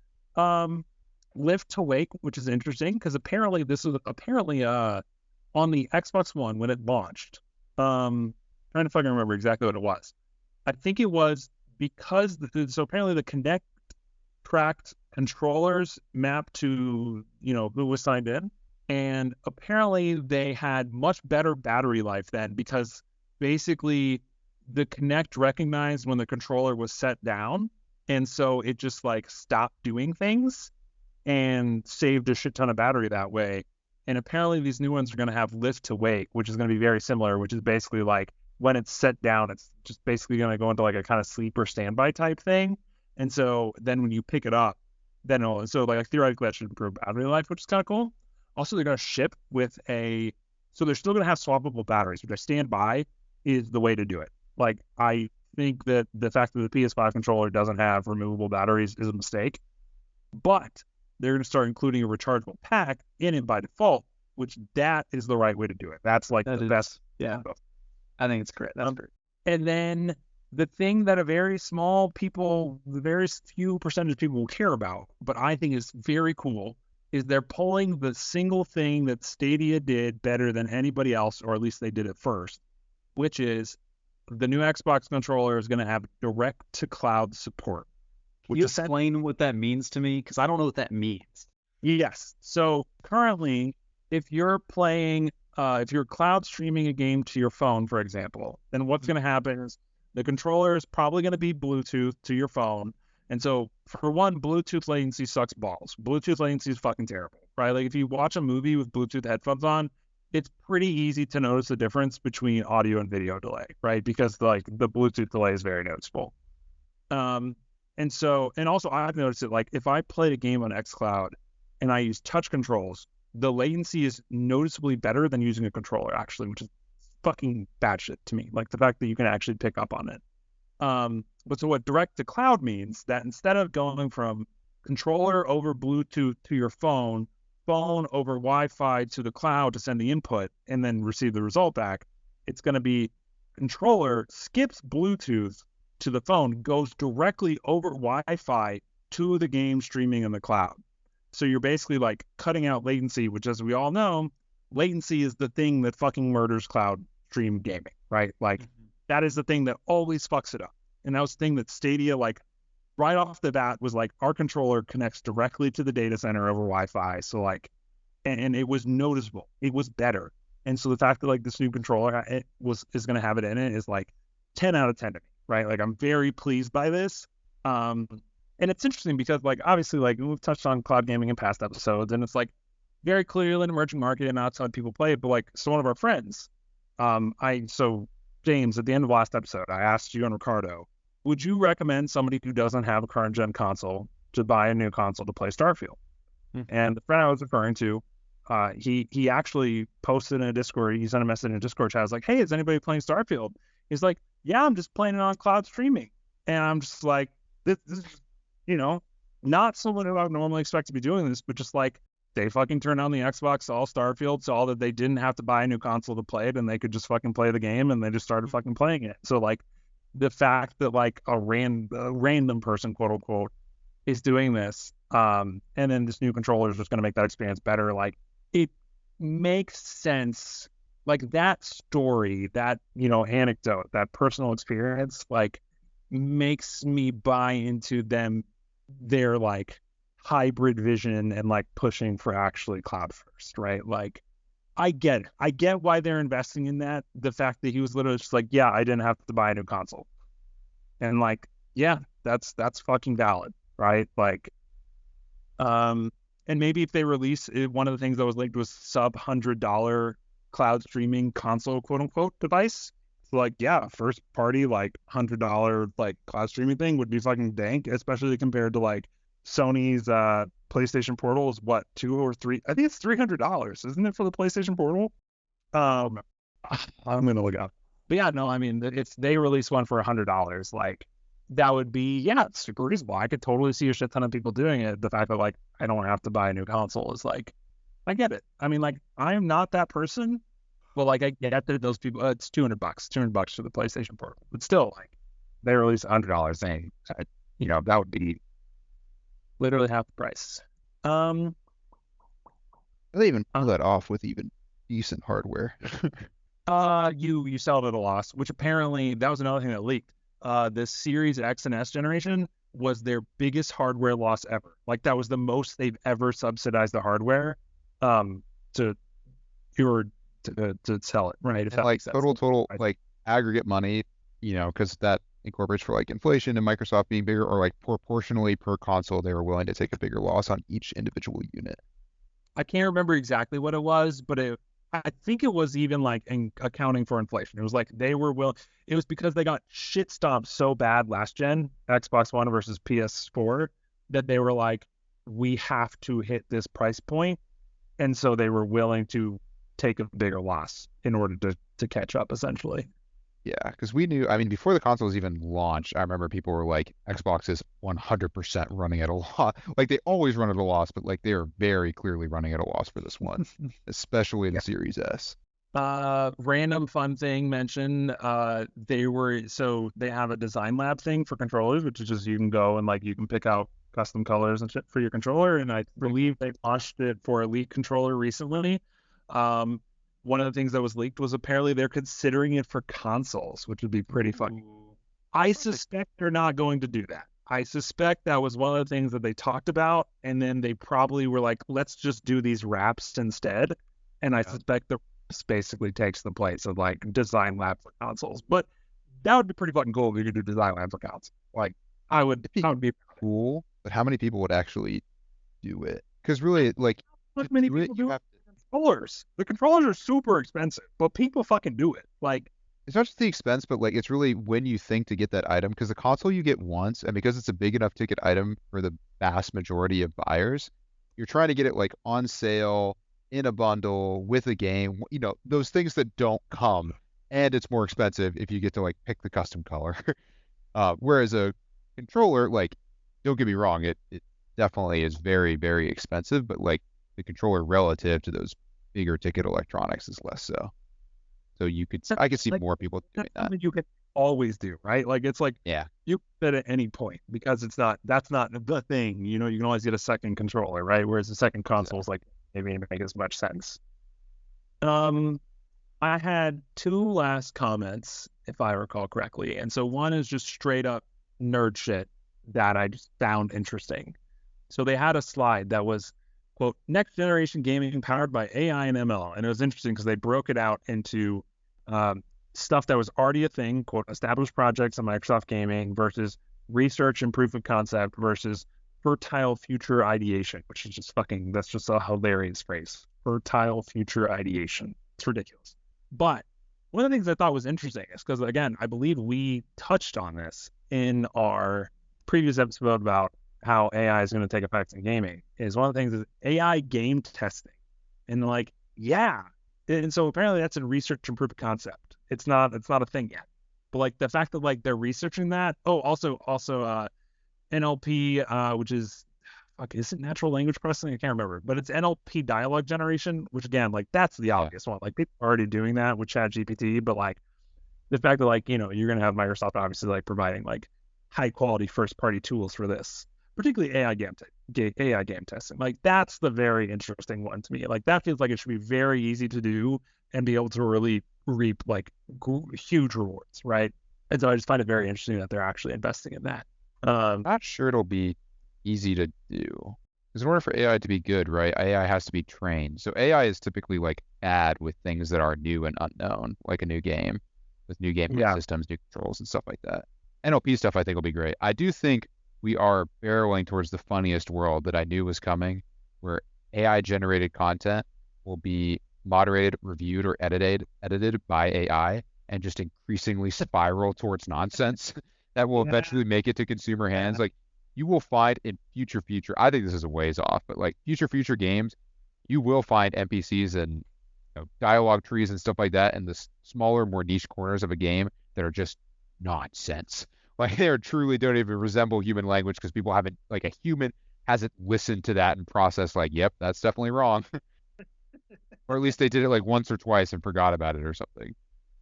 Lift to wake, which is interesting because apparently this is on the Xbox One when it launched. Trying to fucking remember exactly what it was. I think it was because so apparently the Kinect tracked controllers mapped to who was signed in, and apparently they had much better battery life then because basically the Kinect recognized when the controller was set down, and so it just like stopped doing things and saved a shit ton of battery that way. And apparently these new ones are going to have lift to wake, which is going to be very similar, which is basically like when it's set down, it's just basically going to go into like a kind of sleeper standby type thing. And so then when you pick it up, then so like theoretically that should improve battery life, which is kind of cool. Also, they're going to ship with so they're still going to have swappable batteries, which I stand by is the way to do it. Like, I think that the fact that the PS5 controller doesn't have removable batteries is a mistake, but they're going to start including a rechargeable pack in it by default, which that is the right way to do it. That's like That the is- best. Yeah, I think it's great. That's great. And then the thing that the very few percentage of people will care about, but I think is very cool, is they're pulling the single thing that Stadia did better than anybody else, or at least they did it first, which is the new Xbox controller is going to have direct-to-cloud support. Can you explain what that means to me? Because I don't know what that means. Yes. So currently, if you're playing if you're cloud streaming a game to your phone, for example, then what's going to happen is the controller is probably going to be Bluetooth to your phone. And so, for one, Bluetooth latency sucks balls. Bluetooth latency is fucking terrible, right? Like, if you watch a movie with Bluetooth headphones on, it's pretty easy to notice the difference between audio and video delay, right? Because, like, the Bluetooth delay is very noticeable. And also I've noticed that, like, if I play a game on xCloud and I use touch controls, the latency is noticeably better than using a controller, actually, which is fucking bad shit to me. Like, the fact that you can actually pick up on it. But so what direct to cloud means that instead of going from controller over Bluetooth to your phone over Wi-Fi to the cloud to send the input and then receive the result back, it's going to be controller skips Bluetooth to the phone, goes directly over Wi-Fi to the game streaming in the cloud. So you're basically like cutting out latency, which, as we all know, latency is the thing that fucking murders cloud stream gaming, right? Like, that is the thing that always fucks it up. And that was the thing that Stadia, like, right off the bat was like, our controller connects directly to the data center over Wi-Fi. So, like, and it was noticeable. It was better. And so the fact that, like, this new controller is going to have it in it is like 10 out of 10 to me, right? Like, I'm very pleased by this. And it's interesting because, like, obviously, like, we've touched on cloud gaming in past episodes, and it's like very clearly an emerging market and outside people play it. But, like, so one of our friends, James, at the end of last episode, I asked you and Ricardo, would you recommend somebody who doesn't have a current gen console to buy a new console to play Starfield? And the friend I was referring to, he actually posted in a Discord, he sent a message in a Discord chat. I was like, hey, is anybody playing Starfield? He's like, yeah, I'm just playing it on cloud streaming. And I'm just like, this is, not someone who I would normally expect to be doing this, but just like, they fucking turned on the Xbox, saw Starfield, saw that they didn't have to buy a new console to play it, and they could just fucking play the game, and they just started fucking playing it. So, like, the fact that, like, a random person, quote unquote, is doing this, and then this new controller is just going to make that experience better, like, it makes sense. Like, that story, that, anecdote, that personal experience, like, makes me buy into their, like, hybrid vision and, like, pushing for actually cloud first, right? Like, I get why they're investing in that. The fact that he was literally just like, yeah, I didn't have to buy a new console, and, like, yeah, that's fucking valid, right? Like, and maybe if they release it, one of the things that was linked was sub $100 cloud streaming console, quote unquote, device. So, like, yeah, first party, like, $100 like cloud streaming thing would be fucking dank, especially compared to, like, Sony's PlayStation Portal is what, $200 or $300? I think it's $300, isn't it, for the PlayStation Portal? I'm gonna look it up. But yeah, no, I mean, if they release one for $100, like, that would be, yeah, it's super reasonable. I could totally see a shit ton of people doing it. The fact that, like, I don't have to buy a new console is like, I get it. I mean, like, I am not that person, but, like, I get that those people. It's $200 for the PlayStation Portal, but still, like, they release $100, saying, that would be literally half the price. They even pull that off with even decent hardware. You sell it at a loss, which apparently that was another thing that leaked. The Series X and S generation was their biggest hardware loss ever. Like, that was the most they've ever subsidized the hardware to sell it, right? If And, like, total like aggregate money, because that incorporates for, like, inflation and Microsoft being bigger, or, like, proportionally per console, they were willing to take a bigger loss on each individual unit. I can't remember exactly what it was, but I think it was even, like, accounting for inflation. It was like they were it was because they got shit stomped so bad last gen, Xbox One versus PS4, that they were like, we have to hit this price point. And so they were willing to take a bigger loss in order to catch up, essentially. Yeah, because we knew, I mean, before the consoles even launched, I remember people were like, Xbox is 100% running at a loss. Like, they always run at a loss, but, like, they are very clearly running at a loss for this one, especially the Series S. Random fun thing mentioned, they have a design lab thing for controllers, which is just, you can go and, like, you can pick out custom colors and shit for your controller, and I believe they launched it for Elite controller recently. One of the things that was leaked was apparently they're considering it for consoles, which would be pretty fucking. I suspect they're not going to do that. I suspect that was one of the things that they talked about, and then they probably were like, let's just do these wraps instead. And I suspect the basically takes the place of like design lab for consoles. But that would be pretty fucking cool if you could do design lab for consoles. Like I would be cool, but how many people would actually do it? Because really, like, not to many do it, people you do have it. Controllers. The controllers are super expensive, but people fucking do it. Like it's not just the expense, but like it's really when you think to get that item. Because the console you get once, and because it's a big enough ticket item for the vast majority of buyers, you're trying to get it like on sale in a bundle with a game. You know, those things that don't come, and it's more expensive if you get to like pick the custom color. Whereas a controller, like, don't get me wrong, it definitely is very, very expensive, but like the controller relative to those bigger ticket electronics is less so. So I could see like, more people doing that's that. something you can always do, right? Like it's like Yeah. you can do it at any point because that's not the thing. You know, you can always get a second controller, right? Whereas the second console is like maybe make as much sense. I had two last comments, if I recall correctly. And so one is just straight up nerd shit that I just found interesting. So they had a slide that was, quote, next generation gaming powered by AI and ML. And it was interesting because they broke it out into stuff that was already a thing, quote, established projects on Microsoft Gaming versus research and proof of concept versus fertile future ideation, which is just that's just a hilarious phrase. Fertile future ideation. It's ridiculous. But one of the things I thought was interesting is because, again, I believe we touched on this in our previous episode about how AI is going to take effect in gaming, is one of the things is AI game testing. And like, yeah. And so apparently that's in research and proof of concept. It's not a thing yet. But like the fact that like they're researching that. Oh, also NLP, which is is it natural language processing? I can't remember, but it's NLP dialogue generation, which again, like that's the obvious one. Like people are already doing that with ChatGPT, but like the fact that like, you know, you're going to have Microsoft obviously like providing like high quality first party tools for this, particularly AI game testing. Like that's the very interesting one to me. Like that feels like it should be very easy to do and be able to really reap like huge rewards, right? And so I just find it very interesting that they're actually investing in that. Not sure it'll be easy to do. Because in order for AI to be good, right, AI has to be trained. So AI is typically like bad with things that are new and unknown, like a new game with new gameplay systems, new controls, and stuff like that. NLP stuff I think will be great. I do think we are barreling towards the funniest world that I knew was coming, where AI generated content will be moderated, reviewed, or edited by AI and just increasingly spiral towards nonsense that will eventually make it to consumer hands. Like you will find in future, I think this is a ways off, but like future games, you will find NPCs and dialogue trees and stuff like that in the smaller, more niche corners of a game that are just nonsense. Like they are truly don't even resemble human language because people haven't, like a human hasn't listened to that and processed like, yep, that's definitely wrong. Or at least they did it like once or twice and forgot about it or something.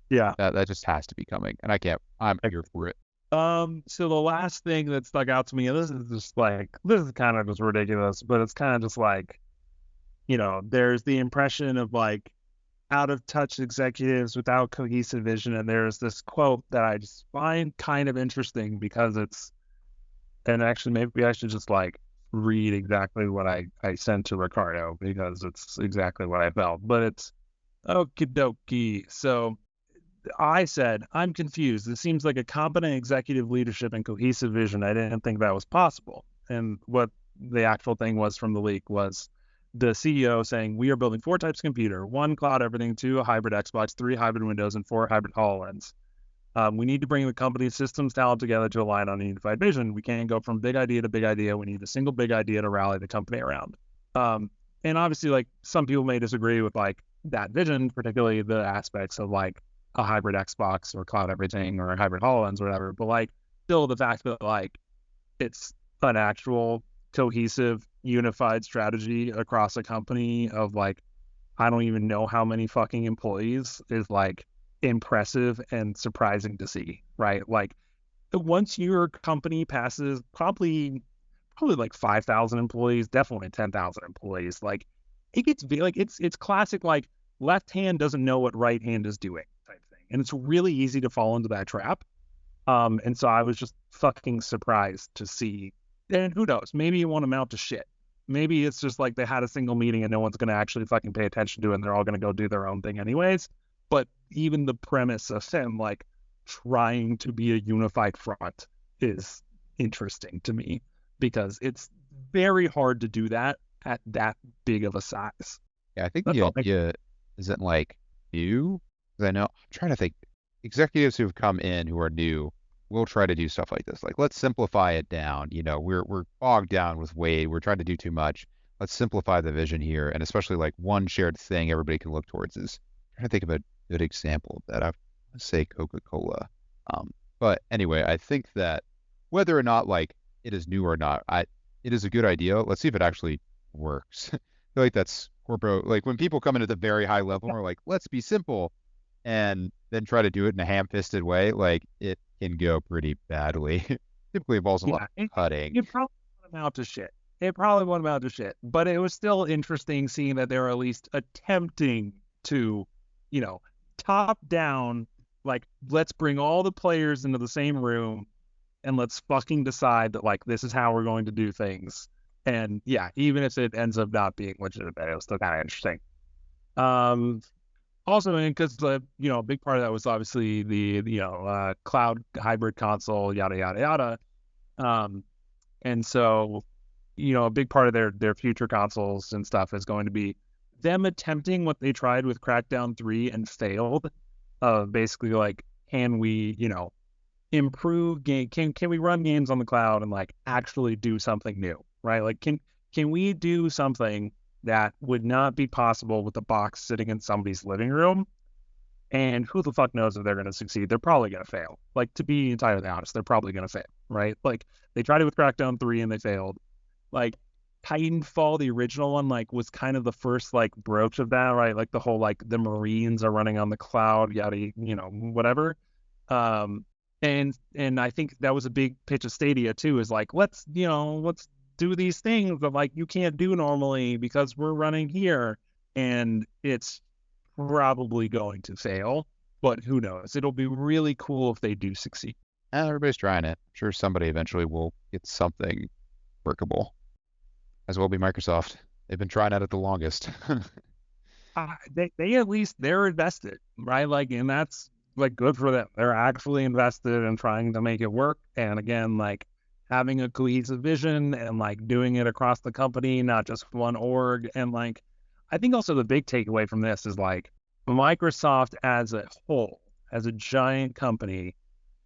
Yeah. That just has to be coming. And I'm here for it. So the last thing that stuck out to me, and this is kind of just ridiculous, but it's kind of just like, you know, there's the impression of like out of touch executives without cohesive vision. And there's this quote that I just find kind of interesting because and actually maybe I should just like read exactly what I sent to Ricardo because it's exactly what I felt, but it's okie dokie. So I said, I'm confused. It seems like a competent executive leadership and cohesive vision. I didn't think that was possible. And what the actual thing was from the leak was the CEO saying, we are building 4 types of computer, 1 cloud everything, 2 a hybrid Xbox, 3 hybrid Windows, and 4 hybrid HoloLens. We need to bring the company's systems talent together to align on a unified vision. We can't go from big idea to big idea. We need a single big idea to rally the company around. And obviously, like some people may disagree with like that vision, particularly the aspects of like a hybrid Xbox or cloud everything or a hybrid HoloLens or whatever. But like still the fact that like it's an actual cohesive, unified strategy across a company of like, I don't even know how many fucking employees is like impressive and surprising to see, right? Like once your company passes probably like 5,000 employees, definitely 10,000 employees, like it gets like it's classic like left hand doesn't know what right hand is doing type thing, and it's really easy to fall into that trap. And so I was just fucking surprised to see, and who knows, maybe it won't amount to shit. maybe it's just like they had a single meeting and no one's going to actually fucking pay attention to it and they're all going to go do their own thing anyways. But even the premise of him like trying to be a unified front is interesting to me because it's very hard to do that at that big of a size. Yeah, I think That's the all. idea isn't like new. 'Cause I know I'm trying to think. Executives who've come in who are new will try to do stuff like this. Like, let's simplify it down. We're bogged down with Wade. We're trying to do too much. Let's simplify the vision here, and especially like one shared thing everybody can look towards is. I'm trying to think of a good example of that. I would say Coca-Cola. But anyway, I think that whether or not like it is new or not, it is a good idea. Let's see if it actually works. I feel like that's corporate. Like when people come in at the very high level and are like, let's be simple, and then try to do it in a ham-fisted way, like it can go pretty badly. Typically involves a lot Yeah, of cutting. it probably won't amount to shit. It probably won't amount to shit. But it was still interesting seeing that they were at least attempting to, top down, like, let's bring all the players into the same room and let's fucking decide that, like, this is how we're going to do things. And yeah, even if it ends up not being legitimate, it was still kind of interesting. Also, because a big part of that was obviously the cloud hybrid console, yada yada yada. And so, a big part of their future consoles and stuff is going to be them attempting what they tried with Crackdown 3 and failed. Basically, like, can we, improve game? Can we run games on the cloud and like actually do something new, right? Like, can we do something that would not be possible with a box sitting in somebody's living room? And who the fuck knows if they're going to succeed? They're probably going to fail. Like, to be entirely honest, they're probably going to fail, right? Like, they tried it with Crackdown 3 and they failed. Like, Titanfall, the original one, like, was kind of the first, like, broach of that, right? Like, the whole, like, the Marines are running on the cloud, yada, whatever. And I think that was a big pitch of Stadia, too, is like, let's do these things that, like, you can't do normally because we're running here. And it's probably going to fail, but who knows? It'll be really cool if they do succeed. Everybody's trying it. I'm sure somebody eventually will get something workable. As well be Microsoft. They've been trying at it the longest. They at least they're invested, right? Like, and that's like good for them. They're actually invested in trying to make it work. And again, like having a cohesive vision and like doing it across the company, not just one org. And like, I think also the big takeaway from this is like Microsoft as a whole, as a giant company,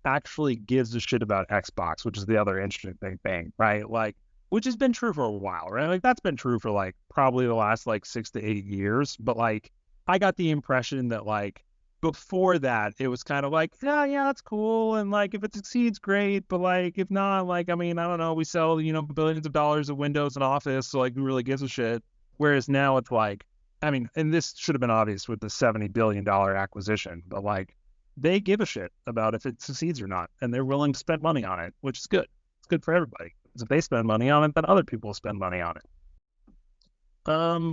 actually gives a shit about Xbox, which is the other interesting thing, right? Like, which has been true for a while, right? Like, that's been true for like probably the last like 6 to 8 years. But like, I got the impression that like before that, it was kind of like, yeah, that's cool. And like, if it succeeds, great. But like, if not, like, I mean, I don't know, we sell, billions of dollars of Windows and Office. So like, who really gives a shit? Whereas now it's like, I mean, and this should have been obvious with the $70 billion acquisition, but like, they give a shit about if it succeeds or not. And they're willing to spend money on it, which is good. It's good for everybody. Because if they spend money on it, then other people will spend money on it.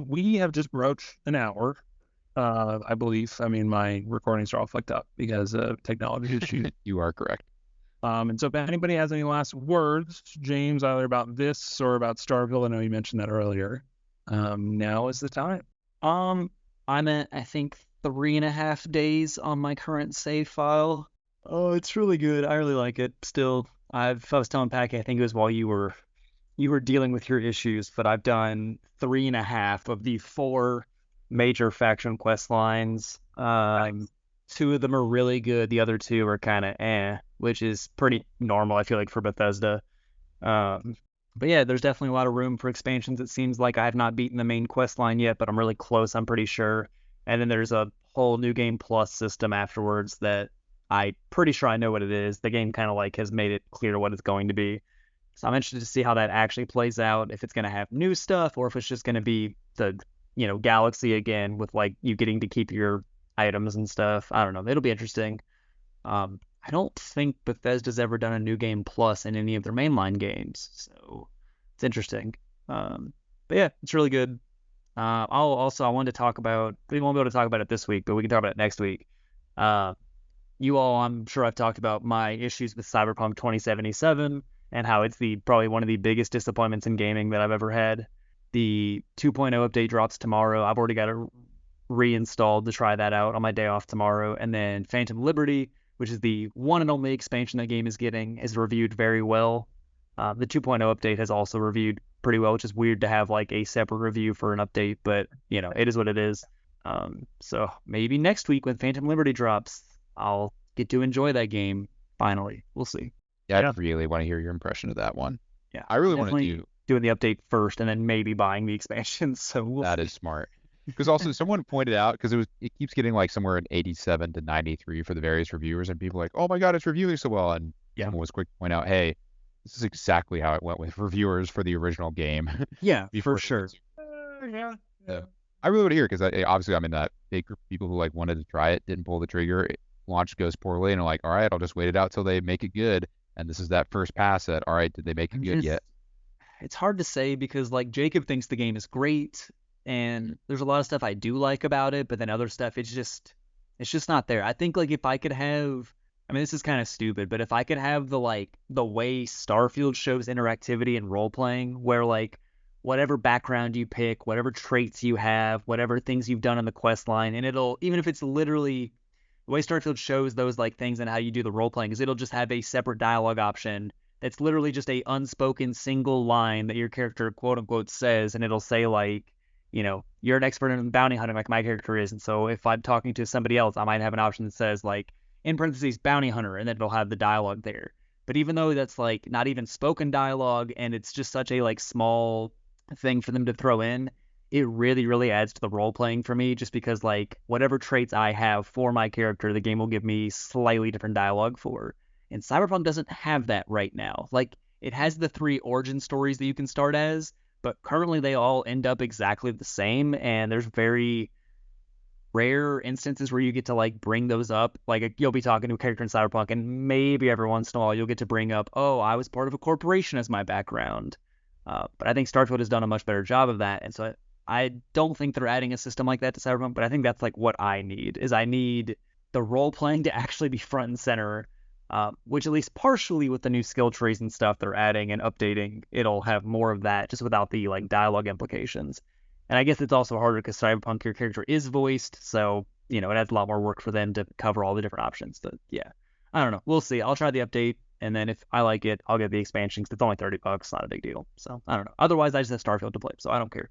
We have just broached an hour, I believe. I mean, my recordings are all fucked up because of technology issues. You are correct. And so if anybody has any last words, James, either about this or about Starfield, I know you mentioned that earlier. Now is the time. I'm at, I think, 3.5 days on my current save file. Oh, it's really good. I really like it. Still, I was telling Packy, I think it was while you were dealing with your issues, but I've done 3.5 of the 4 major faction quest lines. Nice. 2 of them are really good. The other 2 are kind of which is pretty normal, I feel like, for Bethesda. But yeah, there's definitely a lot of room for expansions. It seems like I have not beaten the main quest line yet, but I'm really close, I'm pretty sure. And then there's a whole New Game Plus system afterwards that I'm pretty sure I know what it is. The game kind of like has made it clear what it's going to be. So I'm interested to see how that actually plays out, if it's going to have new stuff or if it's just going to be the, Galaxy again with like you getting to keep your items and stuff. I don't know. It'll be interesting. I don't think Bethesda's ever done a New Game Plus in any of their mainline games, so it's interesting. But yeah, it's really good. I wanted to talk about, we won't be able to talk about it this week, but we can talk about it next week. You all, I'm sure I've talked about my issues with Cyberpunk 2077 and how it's probably one of the biggest disappointments in gaming that I've ever had. The 2.0 update drops tomorrow. I've already got it reinstalled to try that out on my day off tomorrow. And then Phantom Liberty, which is the one and only expansion that game is getting, is reviewed very well. The 2.0 update has also reviewed pretty well, which is weird to have like a separate review for an update, but it is what it is. So maybe next week when Phantom Liberty drops, I'll get to enjoy that game finally. We'll see. Yeah, Yeah. I really want to hear your impression of that one. Yeah, I really want to definitely do doing the update first and then maybe buying the expansion. So we'll that. see. Is smart. Because also someone pointed out, because it keeps getting like somewhere in 87 to 93 for the various reviewers, and people are like, oh my god, it's reviewing so well, and someone was quick to point out, hey, this is exactly how it went with reviewers for the original game. Yeah, before for they sure. Yeah. I really want to hear, because obviously I'm in that big group of people who like wanted to try it, didn't pull the trigger, launch goes poorly, and are like, all right, I'll just wait it out till they make it good. And this is that first pass at, all right, did they make it good yet? It's hard to say because like Jacob thinks the game is great and there's a lot of stuff I do like about it, but then other stuff it's just not there. I think like if I could have, I mean this is kind of stupid, but if I could have the way Starfield shows interactivity and role playing where like whatever background you pick, whatever traits you have, whatever things you've done in the quest line, and it'll, even if it's literally the way Starfield shows those like things and how you do the role playing is it'll just have a separate dialogue option that's literally just a unspoken single line that your character quote unquote says, and it'll say like, you're an expert in bounty hunting like my character is, and so if I'm talking to somebody else, I might have an option that says like in parentheses bounty hunter, and then it'll have the dialogue there. But even though that's like not even spoken dialogue and it's just such a like small thing for them to throw in, it really, really adds to the role playing for me, just because like whatever traits I have for my character, the game will give me slightly different dialogue for. And Cyberpunk doesn't have that right now. Like it has the 3 origin stories that you can start as, but currently they all end up exactly the same, and there's very rare instances where you get to like bring those up. Like you'll be talking to a character in Cyberpunk and maybe every once in a while you'll get to bring up, oh, I was part of a corporation as my background. But I think Starfield has done a much better job of that, and so I don't think they're adding a system like that to Cyberpunk, but I think that's like what I need the role playing to actually be front and center, which at least partially with the new skill trees and stuff they're adding and updating, it'll have more of that just without the like dialogue implications. And I guess it's also harder because Cyberpunk, your character is voiced, so it adds a lot more work for them to cover all the different options. But yeah, I don't know. We'll see. I'll try the update, and then if I like it, I'll get the expansion because it's only $30, not a big deal. So I don't know. Otherwise, I just have Starfield to play, so I don't care.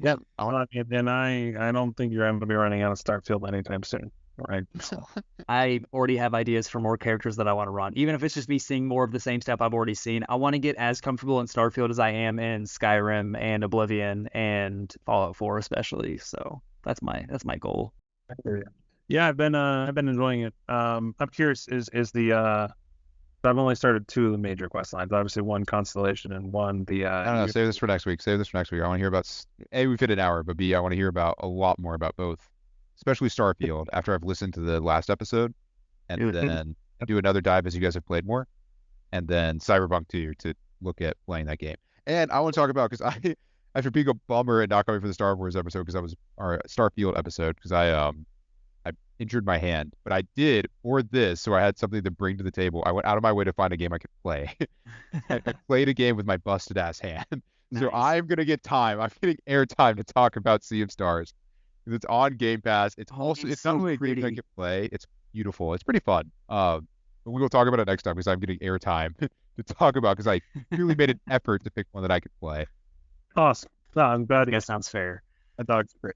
Yeah. And I don't think you're going to be running out of Starfield anytime soon. Right. So I already have ideas for more characters that I want to run. Even if it's just me seeing more of the same stuff I've already seen, I want to get as comfortable in Starfield as I am in Skyrim and Oblivion and Fallout 4 especially. So that's my goal. yeah, I've been enjoying it. I'm curious, is the I've only started 2 of the major quest lines. Obviously, one Constellation and one the I don't know. Save this for next week. I want to hear about A, we've hit an hour, but B, I want to hear about a lot more about both, especially Starfield after I've listened to the last episode, and then do another dive as you guys have played more, and then Cyberpunk 2 to look at playing that game. And I want to talk about, because after being a bummer and not coming for the Star Wars episode, our Starfield episode, because I injured my hand, but I did for this, so I had something to bring to the table. I went out of my way to find a game I could play. I played a game with my busted ass hand. Nice. So I'm gonna get time. I'm getting airtime to talk about Sea of Stars. Because it's on Game Pass. It's it's not so only a game I pretty. can play. It's beautiful. It's pretty fun. But we will talk about it next time because I'm getting airtime to talk about, because I really made an effort to pick one that I could play. awesome. No, I'm glad I guess sounds fair. I thought it's great.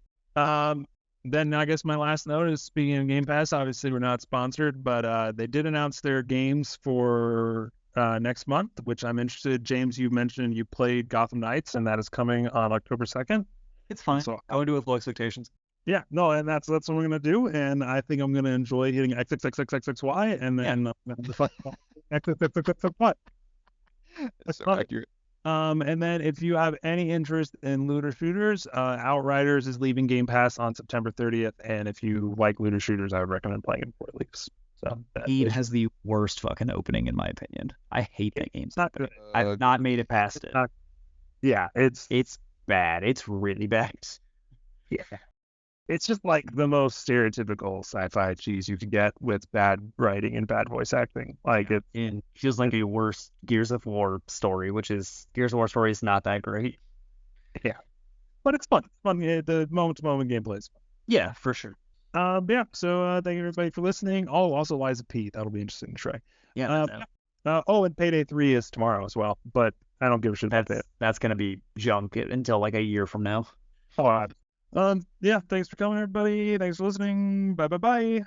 Then I guess my last note is, speaking of Game Pass, obviously we're not sponsored, but they did announce their games for next month, which I'm interested. James, you mentioned you played Gotham Knights, and that is coming on October 2nd. It's fine. So Go into it with low expectations. yeah, no, and that's what we're gonna do, and I think I'm gonna enjoy hitting XXXXXY, and then XXXXXY. That's so fun. accurate. And then if you have any interest in looter shooters, Outriders is leaving Game Pass on September 30th, and if you like looter shooters, I would recommend playing it before it leaves. So Eve has the worst fucking opening in my opinion. I hate that game. it's not good. I've not made it past it. Yeah, it's bad. It's really bad. yeah, it's just like the most stereotypical sci-fi cheese you could get with bad writing and bad voice acting. Like It feels like a worse Gears of War story, which is Gears of War story is not that great. But it's fun. It's fun. The moment-to-moment gameplay is fun. Yeah, for sure. Yeah. So thank you everybody for listening. Oh, also Liza P. That'll be interesting to try. Yeah. And Payday 3 is tomorrow as well, but I don't give a shit about that. That's gonna be junk until like a year from now. Yeah. Thanks for coming, everybody. Thanks for listening. Bye.